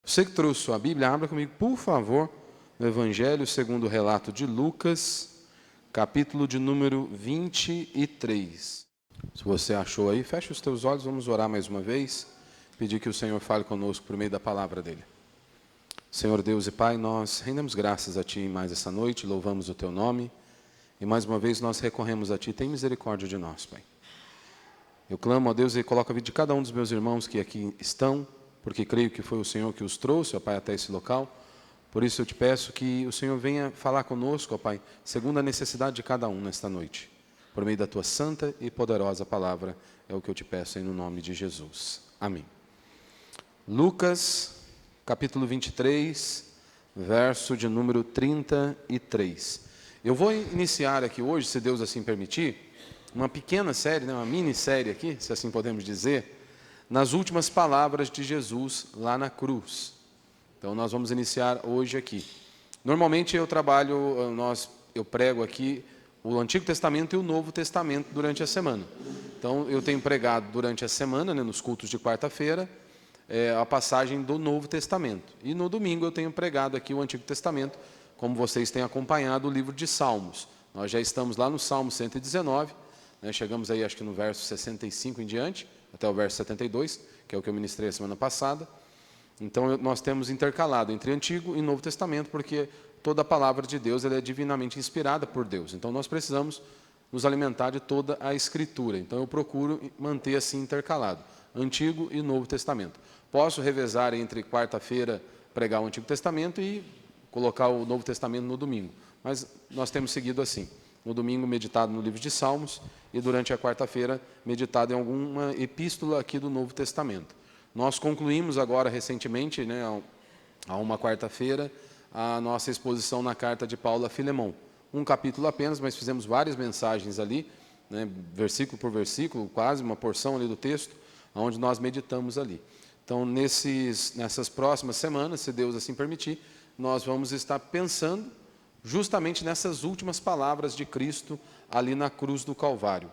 Você que trouxe sua Bíblia, abra comigo, por favor, no Evangelho segundo o relato de Lucas, capítulo de número 23. Se você achou aí, feche os teus olhos, vamos orar mais uma vez, pedir que o Senhor fale conosco por meio da palavra dele. Senhor Deus e Pai, nós rendemos graças a Ti mais essa noite, louvamos o Teu nome, e mais uma vez nós recorremos a Ti, tem misericórdia de nós, Pai. Eu clamo a Deus e coloco a vida de cada um dos meus irmãos que aqui estão, porque creio que foi o Senhor que os trouxe, ó Pai, até esse local. Por isso eu te peço que o Senhor venha falar conosco, ó Pai, segundo a necessidade de cada um nesta noite. Por meio da Tua santa e poderosa palavra, é o que eu te peço em no nome de Jesus. Amém. Lucas, capítulo 23, verso de número 33. Eu vou iniciar aqui hoje, se Deus assim permitir, uma pequena série, uma minissérie aqui, se assim podemos dizer, nas últimas palavras de Jesus lá na cruz. Então nós vamos iniciar hoje aqui. Normalmente eu prego aqui o Antigo Testamento e o Novo Testamento durante a semana. Então eu tenho pregado durante a semana, nos cultos de quarta-feira, a passagem do Novo Testamento. E no domingo eu tenho pregado aqui o Antigo Testamento, como vocês têm acompanhado o livro de Salmos. Nós já estamos lá no Salmo 119, chegamos aí acho que no verso 65 em diante, até o verso 72, que é o que eu ministrei a semana passada. Então nós temos intercalado entre Antigo e Novo Testamento, porque toda a palavra de Deus ela é divinamente inspirada por Deus. Então nós precisamos nos alimentar de toda a Escritura. Então eu procuro manter assim intercalado, Antigo e Novo Testamento. Posso revezar entre quarta-feira pregar o Antigo Testamento e colocar o Novo Testamento no domingo. Mas nós temos seguido assim. No domingo meditado no livro de Salmos e durante a quarta-feira meditado em alguma epístola aqui do Novo Testamento. Nós concluímos agora recentemente, há uma quarta-feira, a nossa exposição na carta de Paulo a Filemão. Um capítulo apenas, mas fizemos várias mensagens ali, versículo por versículo, quase uma porção ali do texto, onde nós meditamos ali. Então, nessas próximas semanas, se Deus assim permitir, nós vamos estar pensando justamente nessas últimas palavras de Cristo ali na cruz do Calvário.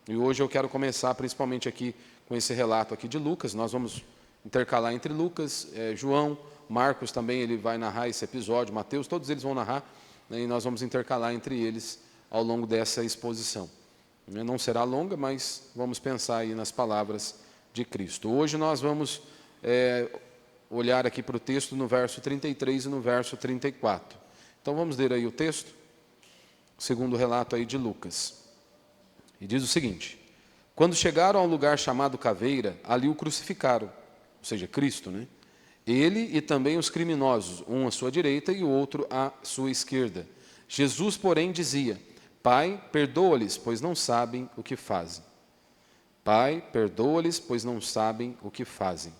E hoje eu quero começar principalmente aqui com esse relato aqui de Lucas. Nós vamos intercalar entre Lucas, João, Marcos também, ele vai narrar esse episódio, Mateus, todos eles vão narrar, e nós vamos intercalar entre eles ao longo dessa exposição. Não será longa, mas vamos pensar aí nas palavras de Cristo. Hoje nós vamos olhar aqui para o texto no verso 33 e no verso 34. Então vamos ler aí o texto, segundo o relato aí de Lucas. E diz o seguinte: quando chegaram ao lugar chamado Caveira, ali o crucificaram, ou seja, Cristo, Ele e também os criminosos, um à sua direita e o outro à sua esquerda. Jesus, porém, dizia: Pai, perdoa-lhes, pois não sabem o que fazem. Pai, perdoa-lhes, pois não sabem o que fazem.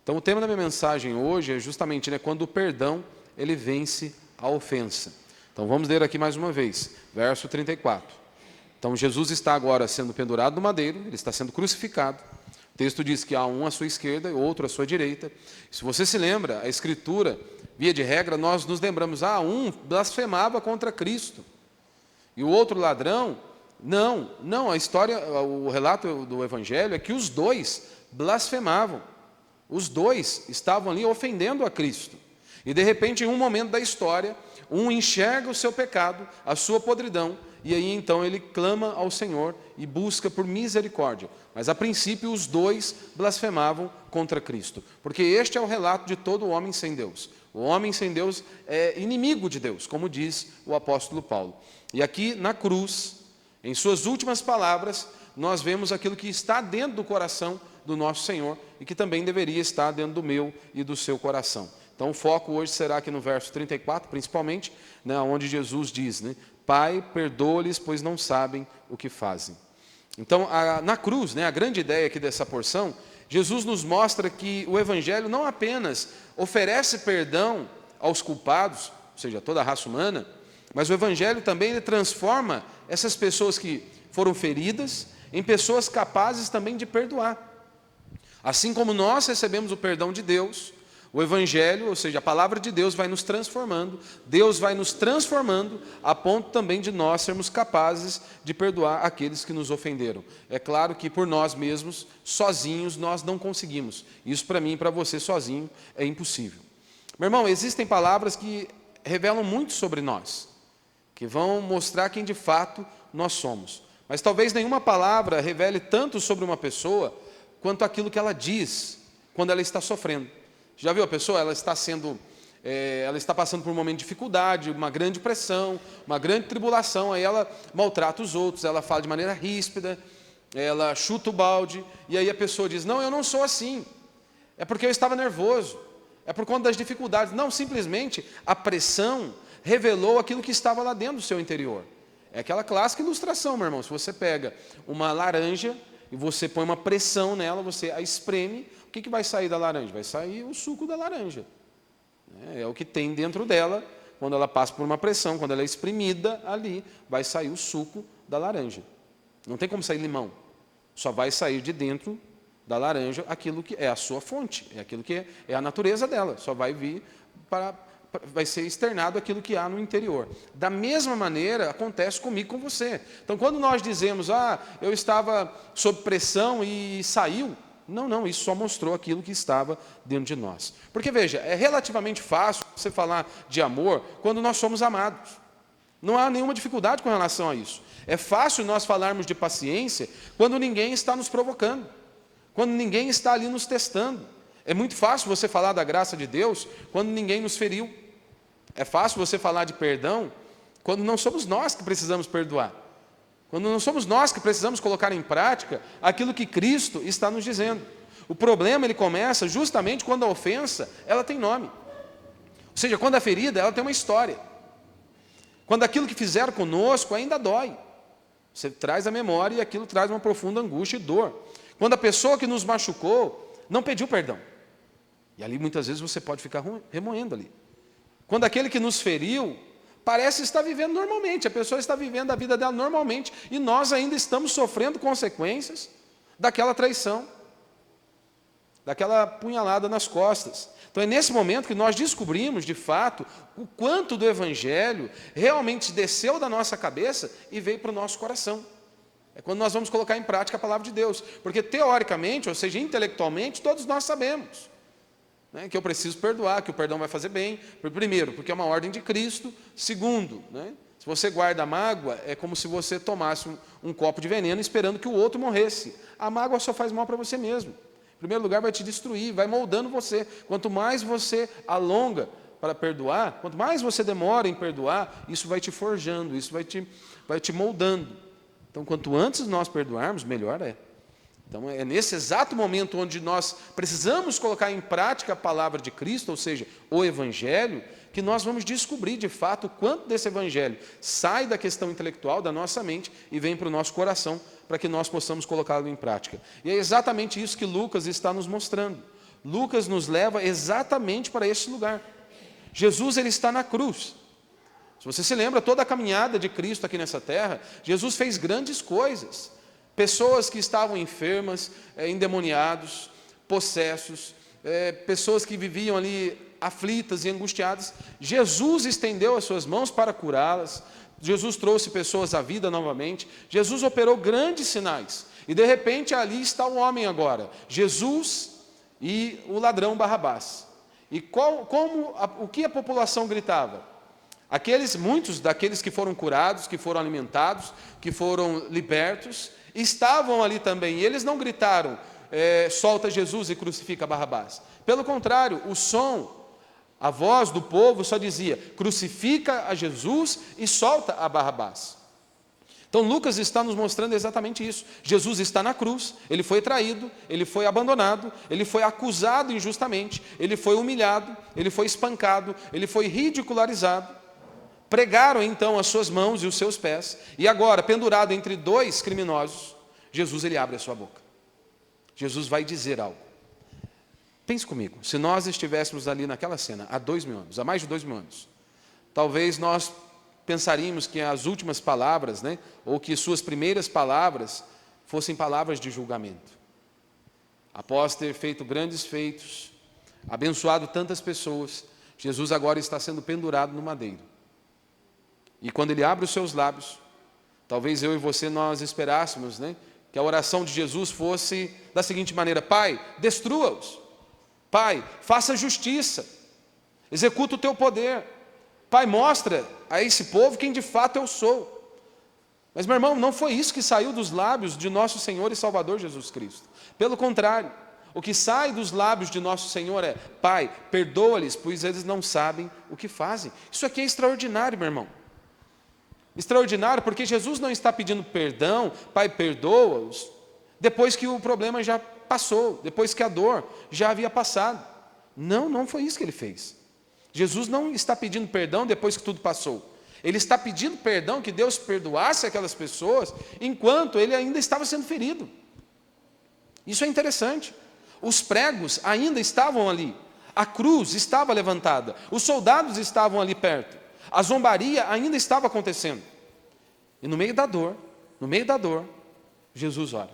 Então o tema da minha mensagem hoje é justamente quando o perdão ele vence a ofensa. Então vamos ler aqui mais uma vez, verso 34. Então Jesus está agora sendo pendurado no madeiro, ele está sendo crucificado. O texto diz que há um à sua esquerda e outro à sua direita. Se você se lembra, a Escritura, via de regra, nós nos lembramos, um blasfemava contra Cristo. E o outro ladrão, não, a história, o relato do Evangelho é que os dois blasfemavam. Os dois estavam ali ofendendo a Cristo. E de repente, em um momento da história, um enxerga o seu pecado, a sua podridão, e aí então ele clama ao Senhor e busca por misericórdia. Mas a princípio os dois blasfemavam contra Cristo, porque este é o relato de todo homem sem Deus. O homem sem Deus é inimigo de Deus, como diz o apóstolo Paulo. E aqui na cruz, em suas últimas palavras, nós vemos aquilo que está dentro do coração do nosso Senhor e que também deveria estar dentro do meu e do seu coração. Então o foco hoje será aqui no verso 34, principalmente, onde Jesus diz, Pai, perdoa-lhes, pois não sabem o que fazem. Então, na cruz, a grande ideia aqui dessa porção, Jesus nos mostra que o Evangelho não apenas oferece perdão aos culpados, ou seja, toda a raça humana, mas o Evangelho também ele transforma essas pessoas que foram feridas em pessoas capazes também de perdoar. Assim como nós recebemos o perdão de Deus, o Evangelho, ou seja, a palavra de Deus vai nos transformando, Deus vai nos transformando a ponto também de nós sermos capazes de perdoar aqueles que nos ofenderam. É claro que por nós mesmos, sozinhos, nós não conseguimos. Isso para mim e para você sozinho é impossível. Meu irmão, existem palavras que revelam muito sobre nós, que vão mostrar quem de fato nós somos. Mas talvez nenhuma palavra revele tanto sobre uma pessoa quanto aquilo que ela diz quando ela está sofrendo. Já viu a pessoa? Ela está passando por um momento de dificuldade, uma grande pressão, uma grande tribulação, aí ela maltrata os outros, ela fala de maneira ríspida, ela chuta o balde, e aí a pessoa diz: não, eu não sou assim, é porque eu estava nervoso, é por conta das dificuldades. Não, simplesmente a pressão revelou aquilo que estava lá dentro do seu interior. É aquela clássica ilustração, meu irmão. Se você pega uma laranja e você põe uma pressão nela, você a espreme, o que vai sair da laranja? Vai sair o suco da laranja. É o que tem dentro dela, quando ela passa por uma pressão, quando ela é espremida ali, vai sair o suco da laranja. Não tem como sair limão. Só vai sair de dentro da laranja aquilo que é a sua fonte, é aquilo que é a natureza dela. Só vai vir vai ser externado aquilo que há no interior. Da mesma maneira, acontece comigo e com você. Então, quando nós dizemos: eu estava sob pressão e saiu, não, isso só mostrou aquilo que estava dentro de nós. Porque, veja, é relativamente fácil você falar de amor quando nós somos amados. Não há nenhuma dificuldade com relação a isso. É fácil nós falarmos de paciência quando ninguém está nos provocando, quando ninguém está ali nos testando. É muito fácil você falar da graça de Deus quando ninguém nos feriu. É fácil você falar de perdão quando não somos nós que precisamos perdoar. Quando não somos nós que precisamos colocar em prática aquilo que Cristo está nos dizendo. O problema ele começa justamente quando a ofensa ela tem nome. Ou seja, quando a ferida ela tem uma história. Quando aquilo que fizeram conosco ainda dói. Você traz a memória e aquilo traz uma profunda angústia e dor. Quando a pessoa que nos machucou não pediu perdão. E ali muitas vezes você pode ficar remoendo ali. Quando aquele que nos feriu parece estar vivendo normalmente, a pessoa está vivendo a vida dela normalmente, e nós ainda estamos sofrendo consequências daquela traição, daquela punhalada nas costas. Então é nesse momento que nós descobrimos, de fato, o quanto do Evangelho realmente desceu da nossa cabeça e veio para o nosso coração. É quando nós vamos colocar em prática a palavra de Deus. Porque teoricamente, ou seja, intelectualmente, todos nós sabemos, né, que eu preciso perdoar, que o perdão vai fazer bem. Primeiro, porque é uma ordem de Cristo. Segundo, né, se você guarda a mágoa, é como se você tomasse um copo de veneno esperando que o outro morresse. A mágoa só faz mal para você mesmo. Em primeiro lugar, vai te destruir, vai moldando você. Quanto mais você alonga para perdoar, quanto mais você demora em perdoar, isso vai te forjando, isso vai te moldando. Então, quanto antes nós perdoarmos, melhor é. Então, é nesse exato momento onde nós precisamos colocar em prática a palavra de Cristo, ou seja, o Evangelho, que nós vamos descobrir, de fato, o quanto desse Evangelho sai da questão intelectual da nossa mente e vem para o nosso coração, para que nós possamos colocá-lo em prática. E é exatamente isso que Lucas está nos mostrando. Lucas nos leva exatamente para esse lugar. Jesus ele está na cruz. Se você se lembra, toda a caminhada de Cristo aqui nessa terra, Jesus fez grandes coisas. Pessoas que estavam enfermas, endemoniados, possessos, pessoas que viviam ali aflitas e angustiadas. Jesus estendeu as suas mãos para curá-las. Jesus trouxe pessoas à vida novamente. Jesus operou grandes sinais. E de repente ali está o homem agora, Jesus e o ladrão Barrabás. E o que a população gritava? Muitos daqueles que foram curados, que foram alimentados, que foram libertos, estavam ali também, e eles não gritaram, solta Jesus e crucifica Barrabás. Pelo contrário, a voz do povo só dizia, crucifica a Jesus e solta a Barrabás. Então Lucas está nos mostrando exatamente isso. Jesus está na cruz, ele foi traído, ele foi abandonado, ele foi acusado injustamente, ele foi humilhado, ele foi espancado, ele foi ridicularizado. Pregaram então as suas mãos e os seus pés, e agora, pendurado entre dois criminosos, Jesus ele abre a sua boca. Jesus vai dizer algo. Pense comigo, se nós estivéssemos ali naquela cena há 2000 anos, há mais de 2000 anos, talvez nós pensaríamos que as últimas palavras, né, ou que suas primeiras palavras fossem palavras de julgamento. Após ter feito grandes feitos, abençoado tantas pessoas, Jesus agora está sendo pendurado no madeiro. E quando ele abre os seus lábios, talvez eu e você nós esperássemos, né, que a oração de Jesus fosse da seguinte maneira: Pai, destrua-os. Pai, faça justiça. executa o teu poder. Pai, mostra a esse povo quem de fato eu sou. Mas, meu irmão, não foi isso que saiu dos lábios de nosso Senhor e Salvador Jesus Cristo. Pelo contrário, o que sai dos lábios de nosso Senhor é: Pai, perdoa-lhes, pois eles não sabem o que fazem. Isso aqui é extraordinário, meu irmão. Extraordinário porque Jesus não está pedindo perdão, Pai, perdoa-os, depois que o problema já passou, depois que a dor já havia passado. Não, não foi isso que ele fez. Jesus não está pedindo perdão depois que tudo passou. Ele está pedindo perdão, que Deus perdoasse aquelas pessoas, enquanto ele ainda estava sendo ferido. Isso é interessante. Os pregos ainda estavam ali, a cruz estava levantada, os soldados estavam ali perto, a zombaria ainda estava acontecendo. E no meio da dor, Jesus ora: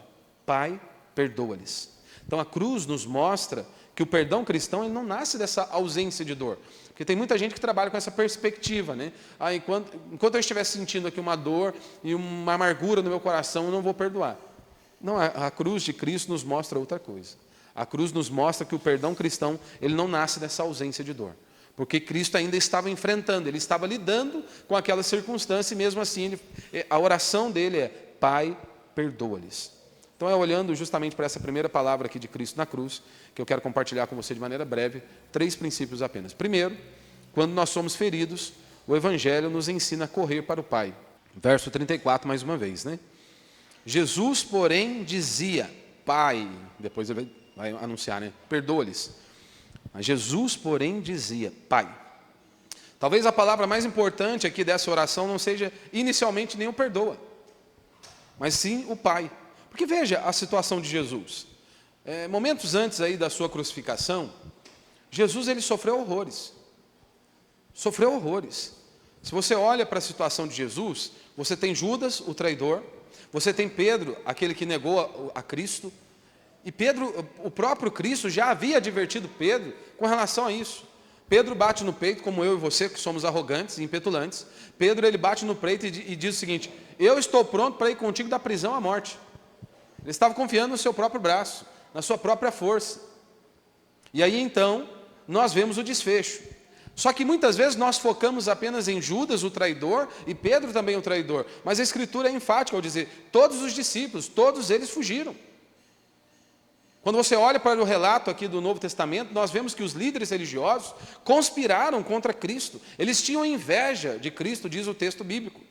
Pai, perdoa-lhes. Então a cruz nos mostra que o perdão cristão ele não nasce dessa ausência de dor. Porque tem muita gente que trabalha com essa perspectiva, né? Enquanto eu estiver sentindo aqui uma dor e uma amargura no meu coração, eu não vou perdoar. Não, a cruz de Cristo nos mostra outra coisa. A cruz nos mostra que o perdão cristão ele não nasce dessa ausência de dor. Porque Cristo ainda estava enfrentando, ele estava lidando com aquela circunstância e mesmo assim a oração dele é: Pai, perdoa-lhes. Então é olhando justamente para essa primeira palavra aqui de Cristo na cruz, que eu quero compartilhar com você de maneira breve, 3 princípios apenas. Primeiro, quando nós somos feridos, o Evangelho nos ensina a correr para o Pai. Verso 34, mais uma vez, né? Jesus, porém, dizia: Pai, depois ele vai anunciar, né? Perdoa-lhes. Mas Jesus, porém, dizia: Pai. Talvez a palavra mais importante aqui dessa oração não seja inicialmente nem o perdoa, mas sim o Pai. Porque veja a situação de Jesus. Momentos antes aí da sua crucificação, Jesus ele sofreu horrores. Sofreu horrores. Se você olha para a situação de Jesus, você tem Judas, o traidor, você tem Pedro, aquele que negou a Cristo, e Pedro, o próprio Cristo já havia advertido Pedro com relação a isso. Pedro bate no peito, como eu e você, que somos arrogantes e impetulantes. Pedro ele bate no peito e diz o seguinte: eu estou pronto para ir contigo da prisão à morte. Ele estava confiando no seu próprio braço, na sua própria força. E aí então, nós vemos o desfecho. Só que muitas vezes nós focamos apenas em Judas, o traidor, e Pedro também o traidor. Mas a Escritura é enfática ao dizer: todos os discípulos, todos eles fugiram. Quando você olha para o relato aqui do Novo Testamento, nós vemos que os líderes religiosos conspiraram contra Cristo. Eles tinham inveja de Cristo, diz o texto bíblico.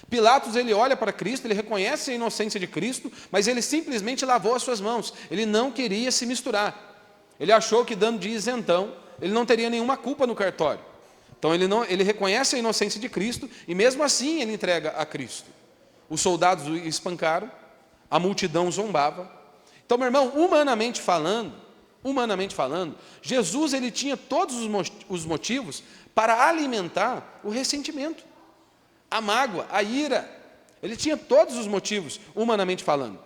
Pilatos, ele olha para Cristo, ele reconhece a inocência de Cristo, mas ele simplesmente lavou as suas mãos. Ele não queria se misturar. Ele achou que dando de isentão, ele não teria nenhuma culpa no cartório. Então ele reconhece a inocência de Cristo e mesmo assim ele entrega a Cristo. Os soldados o espancaram, a multidão zombava. Então, meu irmão, humanamente falando, Jesus ele tinha todos os motivos para alimentar o ressentimento, a mágoa, a ira. Ele tinha todos os motivos, humanamente falando.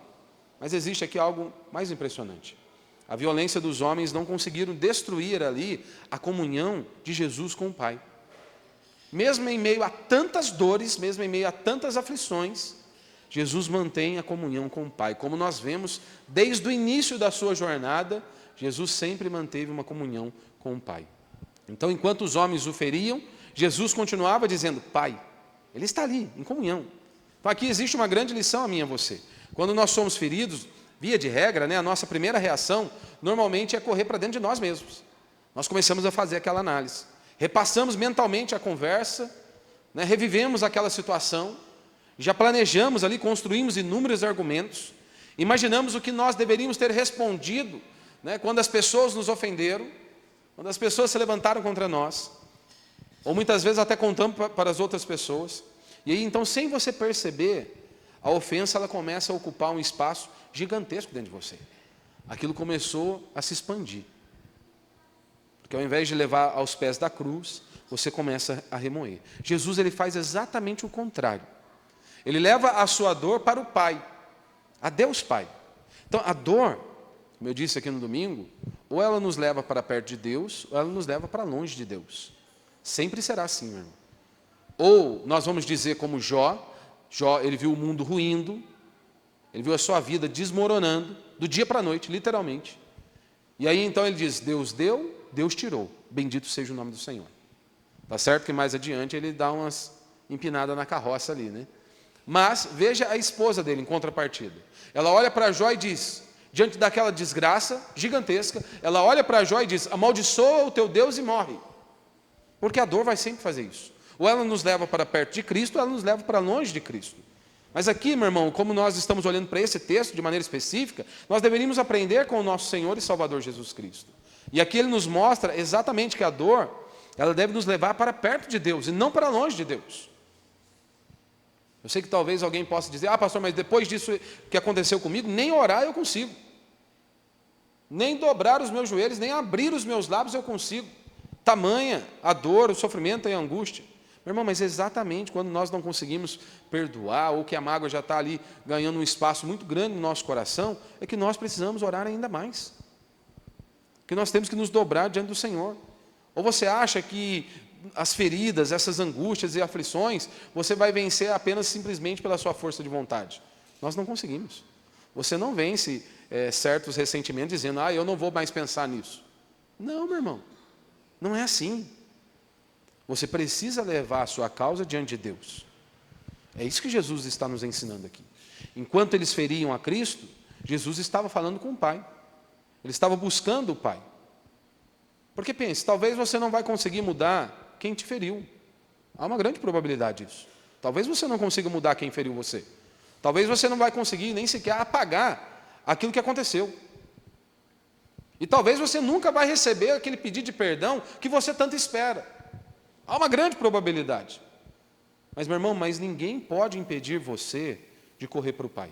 Mas existe aqui algo mais impressionante. A violência dos homens não conseguiram destruir ali a comunhão de Jesus com o Pai. Mesmo em meio a tantas dores, mesmo em meio a tantas aflições, Jesus mantém a comunhão com o Pai. Como nós vemos, desde o início da sua jornada, Jesus sempre manteve uma comunhão com o Pai. Então, enquanto os homens o feriam, Jesus continuava dizendo: Pai. Ele está ali, em comunhão. Então aqui existe uma grande lição a mim e a você. Quando nós somos feridos, via de regra, né, a nossa primeira reação, normalmente é correr para dentro de nós mesmos. Nós começamos a fazer aquela análise. Repassamos mentalmente a conversa, né, revivemos aquela situação, já planejamos ali, construímos inúmeros argumentos, imaginamos o que nós deveríamos ter respondido, né, quando as pessoas nos ofenderam, quando as pessoas se levantaram contra nós, ou muitas vezes até contamos para as outras pessoas. E aí então, sem você perceber, a ofensa ela começa a ocupar um espaço gigantesco dentro de você. Aquilo começou a se expandir. Porque ao invés de levar aos pés da cruz, você começa a remoer. Jesus ele faz exatamente o contrário. Ele leva a sua dor para o Pai, a Deus Pai. Então a dor, como eu disse aqui no domingo, ou ela nos leva para perto de Deus, ou ela nos leva para longe de Deus. Sempre será assim, meu irmão. Ou nós vamos dizer como Jó, ele viu o mundo ruindo, ele viu a sua vida desmoronando, do dia para a noite, literalmente. E aí então ele diz: Deus deu, Deus tirou. bendito seja o nome do Senhor. Tá certo que mais adiante ele dá umas empinadas na carroça ali, né? Mas veja a esposa dele em contrapartida. Ela olha para Jó e diz, diante daquela desgraça gigantesca, ela olha para Jó e diz, amaldiçoa o teu Deus e morre. Porque a dor vai sempre fazer isso. Ou ela nos leva para perto de Cristo, ou ela nos leva para longe de Cristo. Mas aqui, meu irmão, como nós estamos olhando para esse texto de maneira específica, nós deveríamos aprender com o nosso Senhor e Salvador Jesus Cristo. E aqui ele nos mostra exatamente que a dor, ela deve nos levar para perto de Deus e não para longe de Deus. Eu sei que talvez alguém possa dizer, pastor, mas depois disso que aconteceu comigo, nem orar eu consigo. Nem dobrar os meus joelhos, nem abrir os meus lábios eu consigo. Tamanha a dor, o sofrimento e a angústia. Meu irmão, mas exatamente quando nós não conseguimos perdoar, ou que a mágoa já está ali ganhando um espaço muito grande no nosso coração, é que nós precisamos orar ainda mais. Que nós temos que nos dobrar diante do Senhor. Ou você acha que as feridas, essas angústias e aflições, você vai vencer apenas simplesmente pela sua força de vontade? Nós não conseguimos. Você não vence certos ressentimentos dizendo, eu não vou mais pensar nisso. Não, meu irmão, não é assim. Você precisa levar a sua causa diante de Deus. É isso que Jesus está nos ensinando aqui. Enquanto eles feriam a Cristo, Jesus estava falando com o Pai. Ele estava buscando o Pai. Porque pense, talvez você não vai conseguir mudar quem te feriu. Há uma grande probabilidade disso. Talvez você não consiga mudar quem feriu você. Talvez você não vai conseguir nem sequer apagar aquilo que aconteceu. E talvez você nunca vai receber aquele pedido de perdão que você tanto espera. Há uma grande probabilidade. Mas, meu irmão, ninguém pode impedir você de correr para o Pai.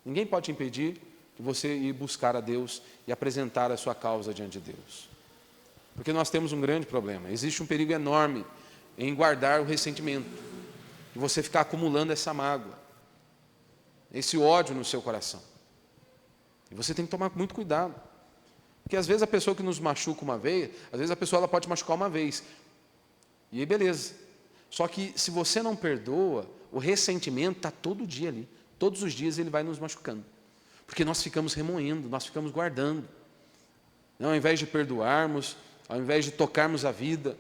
Ninguém pode impedir de você ir buscar a Deus e apresentar a sua causa diante de Deus. Porque nós temos um grande problema. Existe um perigo enorme em guardar o ressentimento. E você ficar acumulando essa mágoa, esse ódio no seu coração. E você tem que tomar muito cuidado. Porque às vezes a pessoa que nos machuca uma vez, às vezes a pessoa ela pode machucar uma vez. E aí beleza. Só que se você não perdoa, o ressentimento está todo dia ali. Todos os dias ele vai nos machucando. Porque nós ficamos remoendo, nós ficamos guardando. Não, ao invés de perdoarmos, ao invés de tocarmos a vida,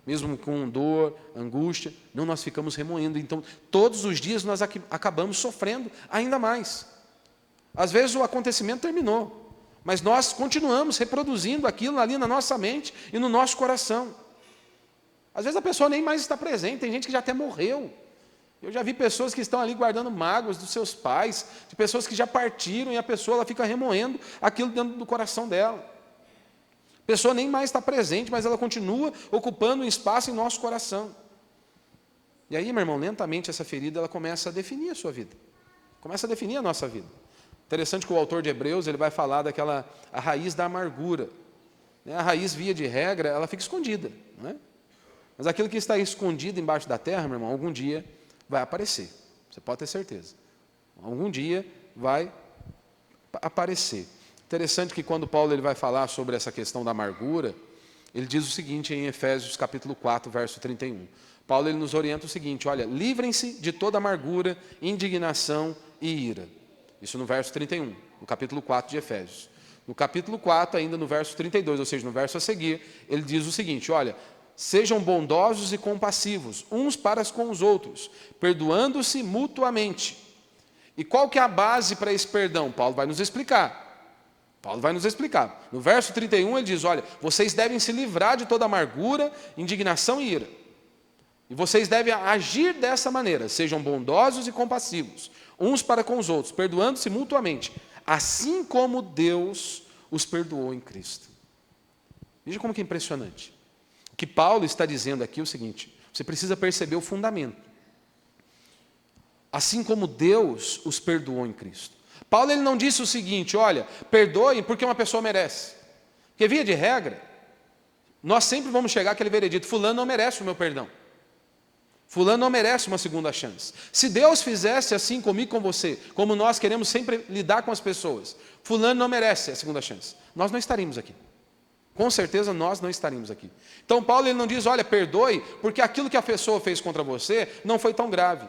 mesmo com dor, angústia, não, nós ficamos remoendo. Então, todos os dias nós acabamos sofrendo ainda mais. Às vezes o acontecimento terminou, mas nós continuamos reproduzindo aquilo ali na nossa mente e no nosso coração. Às vezes a pessoa nem mais está presente, tem gente que já até morreu. Eu já vi pessoas que estão ali guardando mágoas dos seus pais, de pessoas que já partiram e a pessoa ela fica remoendo aquilo dentro do coração dela. A pessoa nem mais está presente, mas ela continua ocupando um espaço em nosso coração. E aí, meu irmão, lentamente essa ferida ela começa a definir a sua vida. Começa a definir a nossa vida. Interessante que o autor de Hebreus ele vai falar a raiz da amargura. A raiz, via de regra, ela fica escondida, não é? Mas aquilo que está escondido embaixo da terra, meu irmão, algum dia vai aparecer. Você pode ter certeza. Algum dia vai aparecer. Interessante que quando Paulo ele vai falar sobre essa questão da amargura, ele diz o seguinte em Efésios capítulo 4, verso 31. Paulo ele nos orienta o seguinte, olha, livrem-se de toda amargura, indignação e ira. Isso no verso 31, no capítulo 4 de Efésios. No capítulo 4, ainda no verso 32, ou seja, no verso a seguir, ele diz o seguinte, olha, sejam bondosos e compassivos, uns para com os outros, perdoando-se mutuamente. E qual que é a base para esse perdão? Paulo vai nos explicar. No verso 31 ele diz, olha, vocês devem se livrar de toda amargura, indignação e ira. E vocês devem agir dessa maneira, sejam bondosos e compassivos, uns para com os outros, perdoando-se mutuamente, assim como Deus os perdoou em Cristo. Veja como que é impressionante. O que Paulo está dizendo aqui é o seguinte, você precisa perceber o fundamento. Assim como Deus os perdoou em Cristo. Paulo ele não disse o seguinte, olha, perdoem porque uma pessoa merece. Porque via de regra, nós sempre vamos chegar àquele veredito, fulano não merece o meu perdão. Fulano não merece uma segunda chance. Se Deus fizesse assim comigo e com você, como nós queremos sempre lidar com as pessoas, fulano não merece a segunda chance. Nós não estaríamos aqui. Com certeza nós não estaríamos aqui. Então Paulo ele não diz, olha, perdoe, porque aquilo que a pessoa fez contra você não foi tão grave.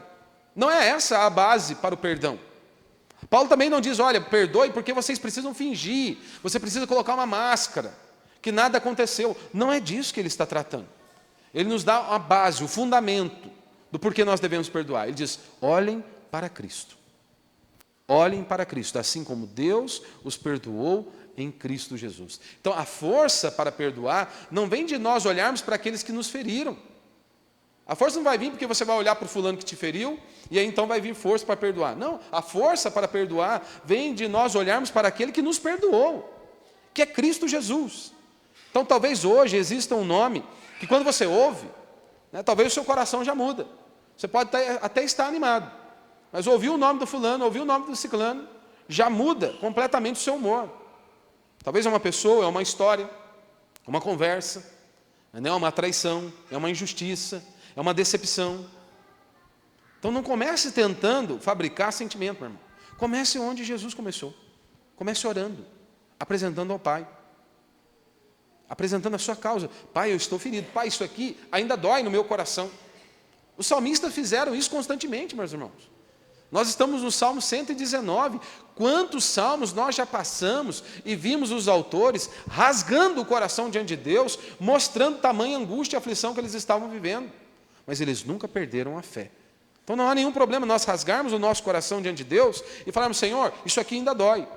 Não é essa a base para o perdão. Paulo também não diz, olha, perdoe porque vocês precisam fingir, você precisa colocar uma máscara. que nada aconteceu. Não é disso que ele está tratando. Ele nos dá a base, o fundamento do porquê nós devemos perdoar. Ele diz, olhem para Cristo. Olhem para Cristo, assim como Deus os perdoou em Cristo Jesus. Então, a força para perdoar não vem de nós olharmos para aqueles que nos feriram. A força não vai vir porque você vai olhar para o fulano que te feriu, e aí então vai vir força para perdoar. Não, a força para perdoar vem de nós olharmos para aquele que nos perdoou, que é Cristo Jesus. Então, talvez hoje exista um nome que quando você ouve, né, talvez o seu coração já muda. Você pode até estar animado, mas ouvir o nome do fulano, ouvir o nome do ciclano, já muda completamente o seu humor. Talvez é uma pessoa, é uma história, é uma conversa, é uma traição, é uma injustiça, é uma decepção. Então não comece tentando fabricar sentimento, meu irmão. Comece onde Jesus começou. Comece orando, apresentando ao Pai. Apresentando a sua causa. Pai, eu estou ferido. Pai, isso aqui ainda dói no meu coração. Os salmistas fizeram isso constantemente, meus irmãos. Nós estamos no Salmo 119. Quantos salmos nós já passamos e vimos os autores rasgando o coração diante de Deus, mostrando tamanha angústia e aflição que eles estavam vivendo. Mas eles nunca perderam a fé. Então não há nenhum problema nós rasgarmos o nosso coração diante de Deus e falarmos, Senhor, isso aqui ainda dói.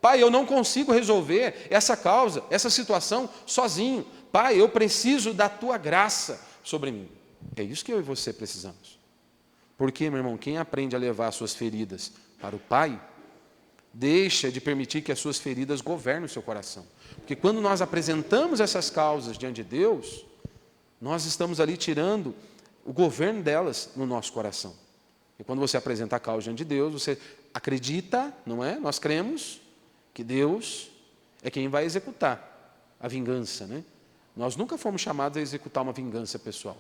Pai, eu não consigo resolver essa causa, essa situação sozinho. Pai, eu preciso da Tua graça sobre mim. É isso que eu e você precisamos. Porque, meu irmão, quem aprende a levar as suas feridas para o Pai, deixa de permitir que as suas feridas governem o seu coração. Porque quando nós apresentamos essas causas diante de Deus, nós estamos ali tirando o governo delas no nosso coração. E quando você apresenta a causa diante de Deus, você acredita, não é? Nós cremos que Deus é quem vai executar a vingança, né? Nós nunca fomos chamados a executar uma vingança pessoal.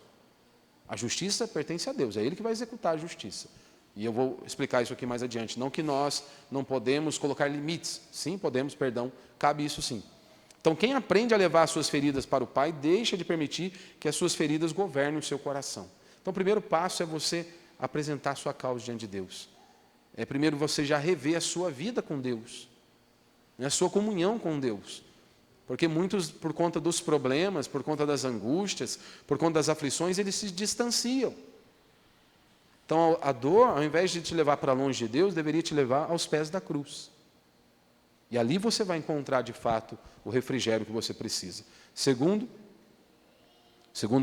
A justiça pertence a Deus, é Ele que vai executar a justiça. E eu vou explicar isso aqui mais adiante. Não que nós não podemos colocar limites. Sim, podemos, perdão, cabe isso sim. Então, quem aprende a levar as suas feridas para o Pai, deixa de permitir que as suas feridas governem o seu coração. Então, o primeiro passo é você apresentar a sua causa diante de Deus. É primeiro você já rever a sua vida com Deus, a sua comunhão com Deus. Porque muitos, por conta dos problemas, por conta das angústias, por conta das aflições, eles se distanciam. Então, a dor, ao invés de te levar para longe de Deus, deveria te levar aos pés da cruz. E ali você vai encontrar, de fato, o refrigério que você precisa. Segundo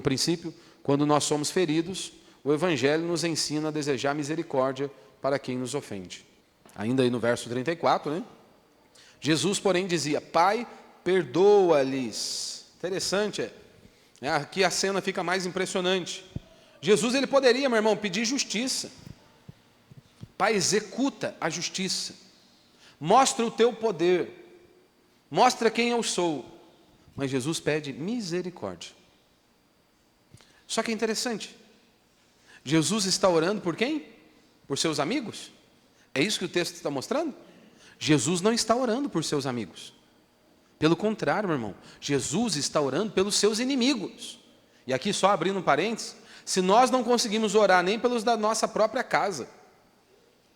princípio, quando nós somos feridos, o Evangelho nos ensina a desejar misericórdia para quem nos ofende. Ainda aí no verso 34, né? Jesus, porém, dizia, Pai, perdoa-lhes. Interessante, aqui a cena fica mais impressionante. Jesus, ele poderia, meu irmão, pedir justiça. Pai, executa a justiça. Mostra o teu poder. Mostra quem eu sou. Mas Jesus pede misericórdia. Só que é interessante. Jesus está orando por quem? Por seus amigos? É isso que o texto está mostrando? Jesus não está orando por seus amigos. Pelo contrário, meu irmão, Jesus está orando pelos seus inimigos. E aqui, só abrindo um parênteses, se nós não conseguimos orar nem pelos da nossa própria casa,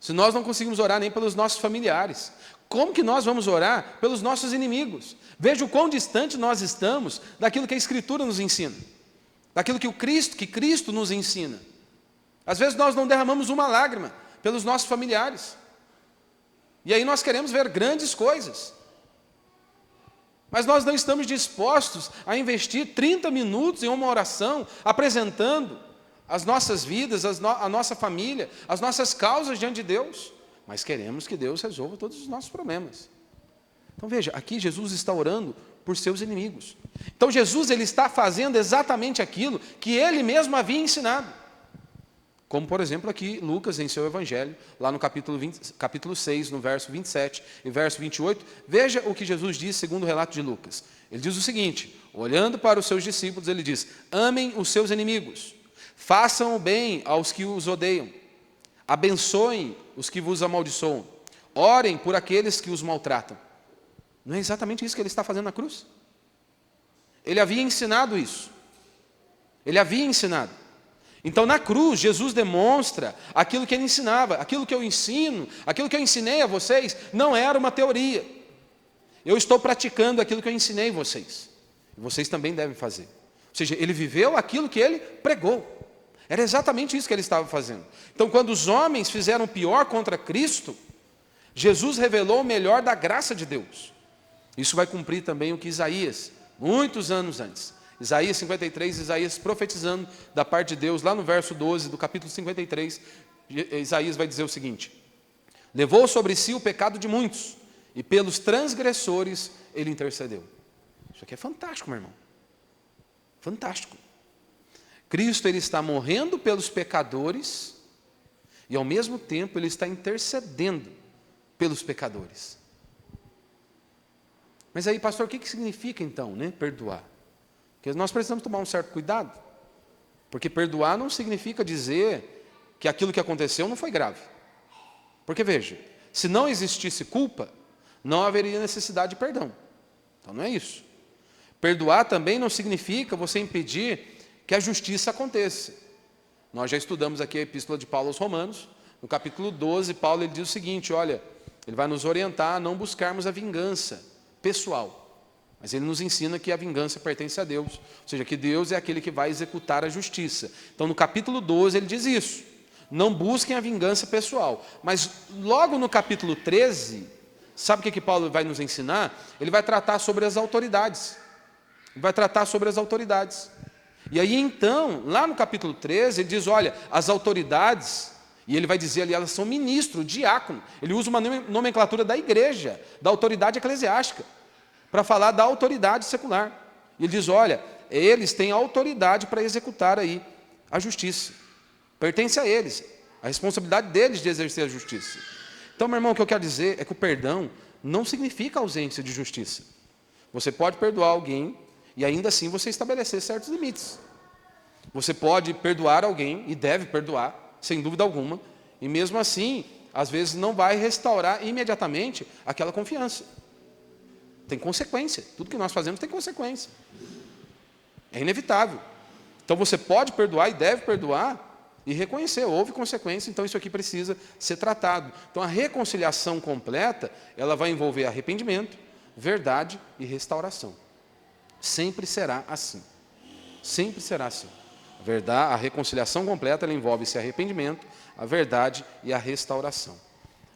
se nós não conseguimos orar nem pelos nossos familiares, como que nós vamos orar pelos nossos inimigos? Veja o quão distante nós estamos daquilo que a Escritura nos ensina, daquilo que Cristo nos ensina. Às vezes nós não derramamos uma lágrima pelos nossos familiares, e aí nós queremos ver grandes coisas. Mas nós não estamos dispostos a investir 30 minutos em uma oração, apresentando as nossas vidas, a nossa família, as nossas causas diante de Deus. Mas queremos que Deus resolva todos os nossos problemas. Então veja, aqui Jesus está orando por seus inimigos. Então Jesus, ele está fazendo exatamente aquilo que ele mesmo havia ensinado. Como, por exemplo, aqui Lucas, em seu Evangelho, lá no capítulo 6, no verso 27 e verso 28, veja o que Jesus diz segundo o relato de Lucas. Ele diz o seguinte, olhando para os seus discípulos, ele diz, amem os seus inimigos, façam o bem aos que os odeiam, abençoem os que vos amaldiçoam, orem por aqueles que os maltratam. Não é exatamente isso que ele está fazendo na cruz? Ele havia ensinado isso. Ele havia ensinado. Então, na cruz, Jesus demonstra aquilo que ele ensinava, aquilo que eu ensino, aquilo que eu ensinei a vocês, não era uma teoria. Eu estou praticando aquilo que eu ensinei a vocês. Vocês também devem fazer. Ou seja, ele viveu aquilo que ele pregou. Era exatamente isso que ele estava fazendo. Então, quando os homens fizeram o pior contra Cristo, Jesus revelou o melhor da graça de Deus. Isso vai cumprir também o que Isaías, muitos anos antes. Isaías 53, Isaías profetizando da parte de Deus, lá no verso 12 do capítulo 53, Isaías vai dizer o seguinte: levou sobre si o pecado de muitos, e pelos transgressores ele intercedeu. Isso aqui é fantástico, meu irmão. Fantástico. Cristo, ele está morrendo pelos pecadores, e ao mesmo tempo ele está intercedendo pelos pecadores. Mas aí, pastor, o que significa então, né, perdoar? Porque nós precisamos tomar um certo cuidado, porque perdoar não significa dizer que aquilo que aconteceu não foi grave. Porque veja, se não existisse culpa, não haveria necessidade de perdão. Então não é isso. Perdoar também não significa você impedir que a justiça aconteça. Nós já estudamos aqui a epístola de Paulo aos Romanos, no capítulo 12, Paulo ele diz o seguinte, olha, ele vai nos orientar a não buscarmos a vingança pessoal, mas ele nos ensina que a vingança pertence a Deus, ou seja, que Deus é aquele que vai executar a justiça. Então no capítulo 12 ele diz isso, não busquem a vingança pessoal, mas logo no capítulo 13, sabe o que Paulo vai nos ensinar? Ele vai tratar sobre as autoridades, e aí então, lá no capítulo 13, ele diz, olha, as autoridades, e ele vai dizer ali, elas são ministro, diácono, ele usa uma nomenclatura da igreja, da autoridade eclesiástica, para falar da autoridade secular. E ele diz, olha, eles têm autoridade para executar aí a justiça, pertence a eles, a responsabilidade deles de exercer a justiça. Então, meu irmão, o que eu quero dizer é que o perdão não significa ausência de justiça. Você pode perdoar alguém, e ainda assim você estabelecer certos limites. Você pode perdoar alguém, e deve perdoar, sem dúvida alguma, e mesmo assim, às vezes não vai restaurar imediatamente aquela confiança. Tem consequência, tudo que nós fazemos tem consequência. É inevitável. Então você pode perdoar e deve perdoar, e reconhecer, houve consequência, então isso aqui precisa ser tratado. Então a reconciliação completa, ela vai envolver arrependimento, verdade e restauração. Sempre será assim. Sempre será assim. A reconciliação completa, ela envolve esse arrependimento, a verdade e a restauração.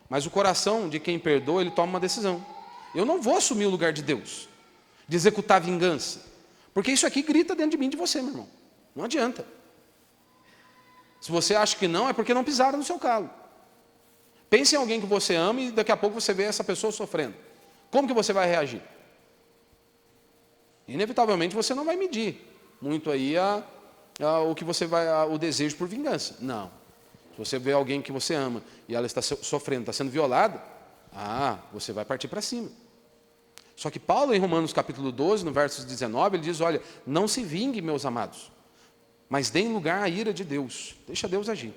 Mas o coração de quem perdoa, ele toma uma decisão. Eu não vou assumir o lugar de Deus, de executar vingança, porque isso aqui grita dentro de mim, de você, meu irmão. Não adianta. Se você acha que não, é porque não pisaram no seu calo. Pense em alguém que você ama e daqui a pouco você vê essa pessoa sofrendo. Como que você vai reagir? Inevitavelmente você não vai medir muito aí o que você vai, o desejo por vingança. Não. Se você vê alguém que você ama e ela está sofrendo, está sendo violada, você vai partir para cima. Só que Paulo, em Romanos capítulo 12, no verso 19, ele diz, olha, não se vingue, meus amados, mas deem lugar à ira de Deus. Deixa Deus agir.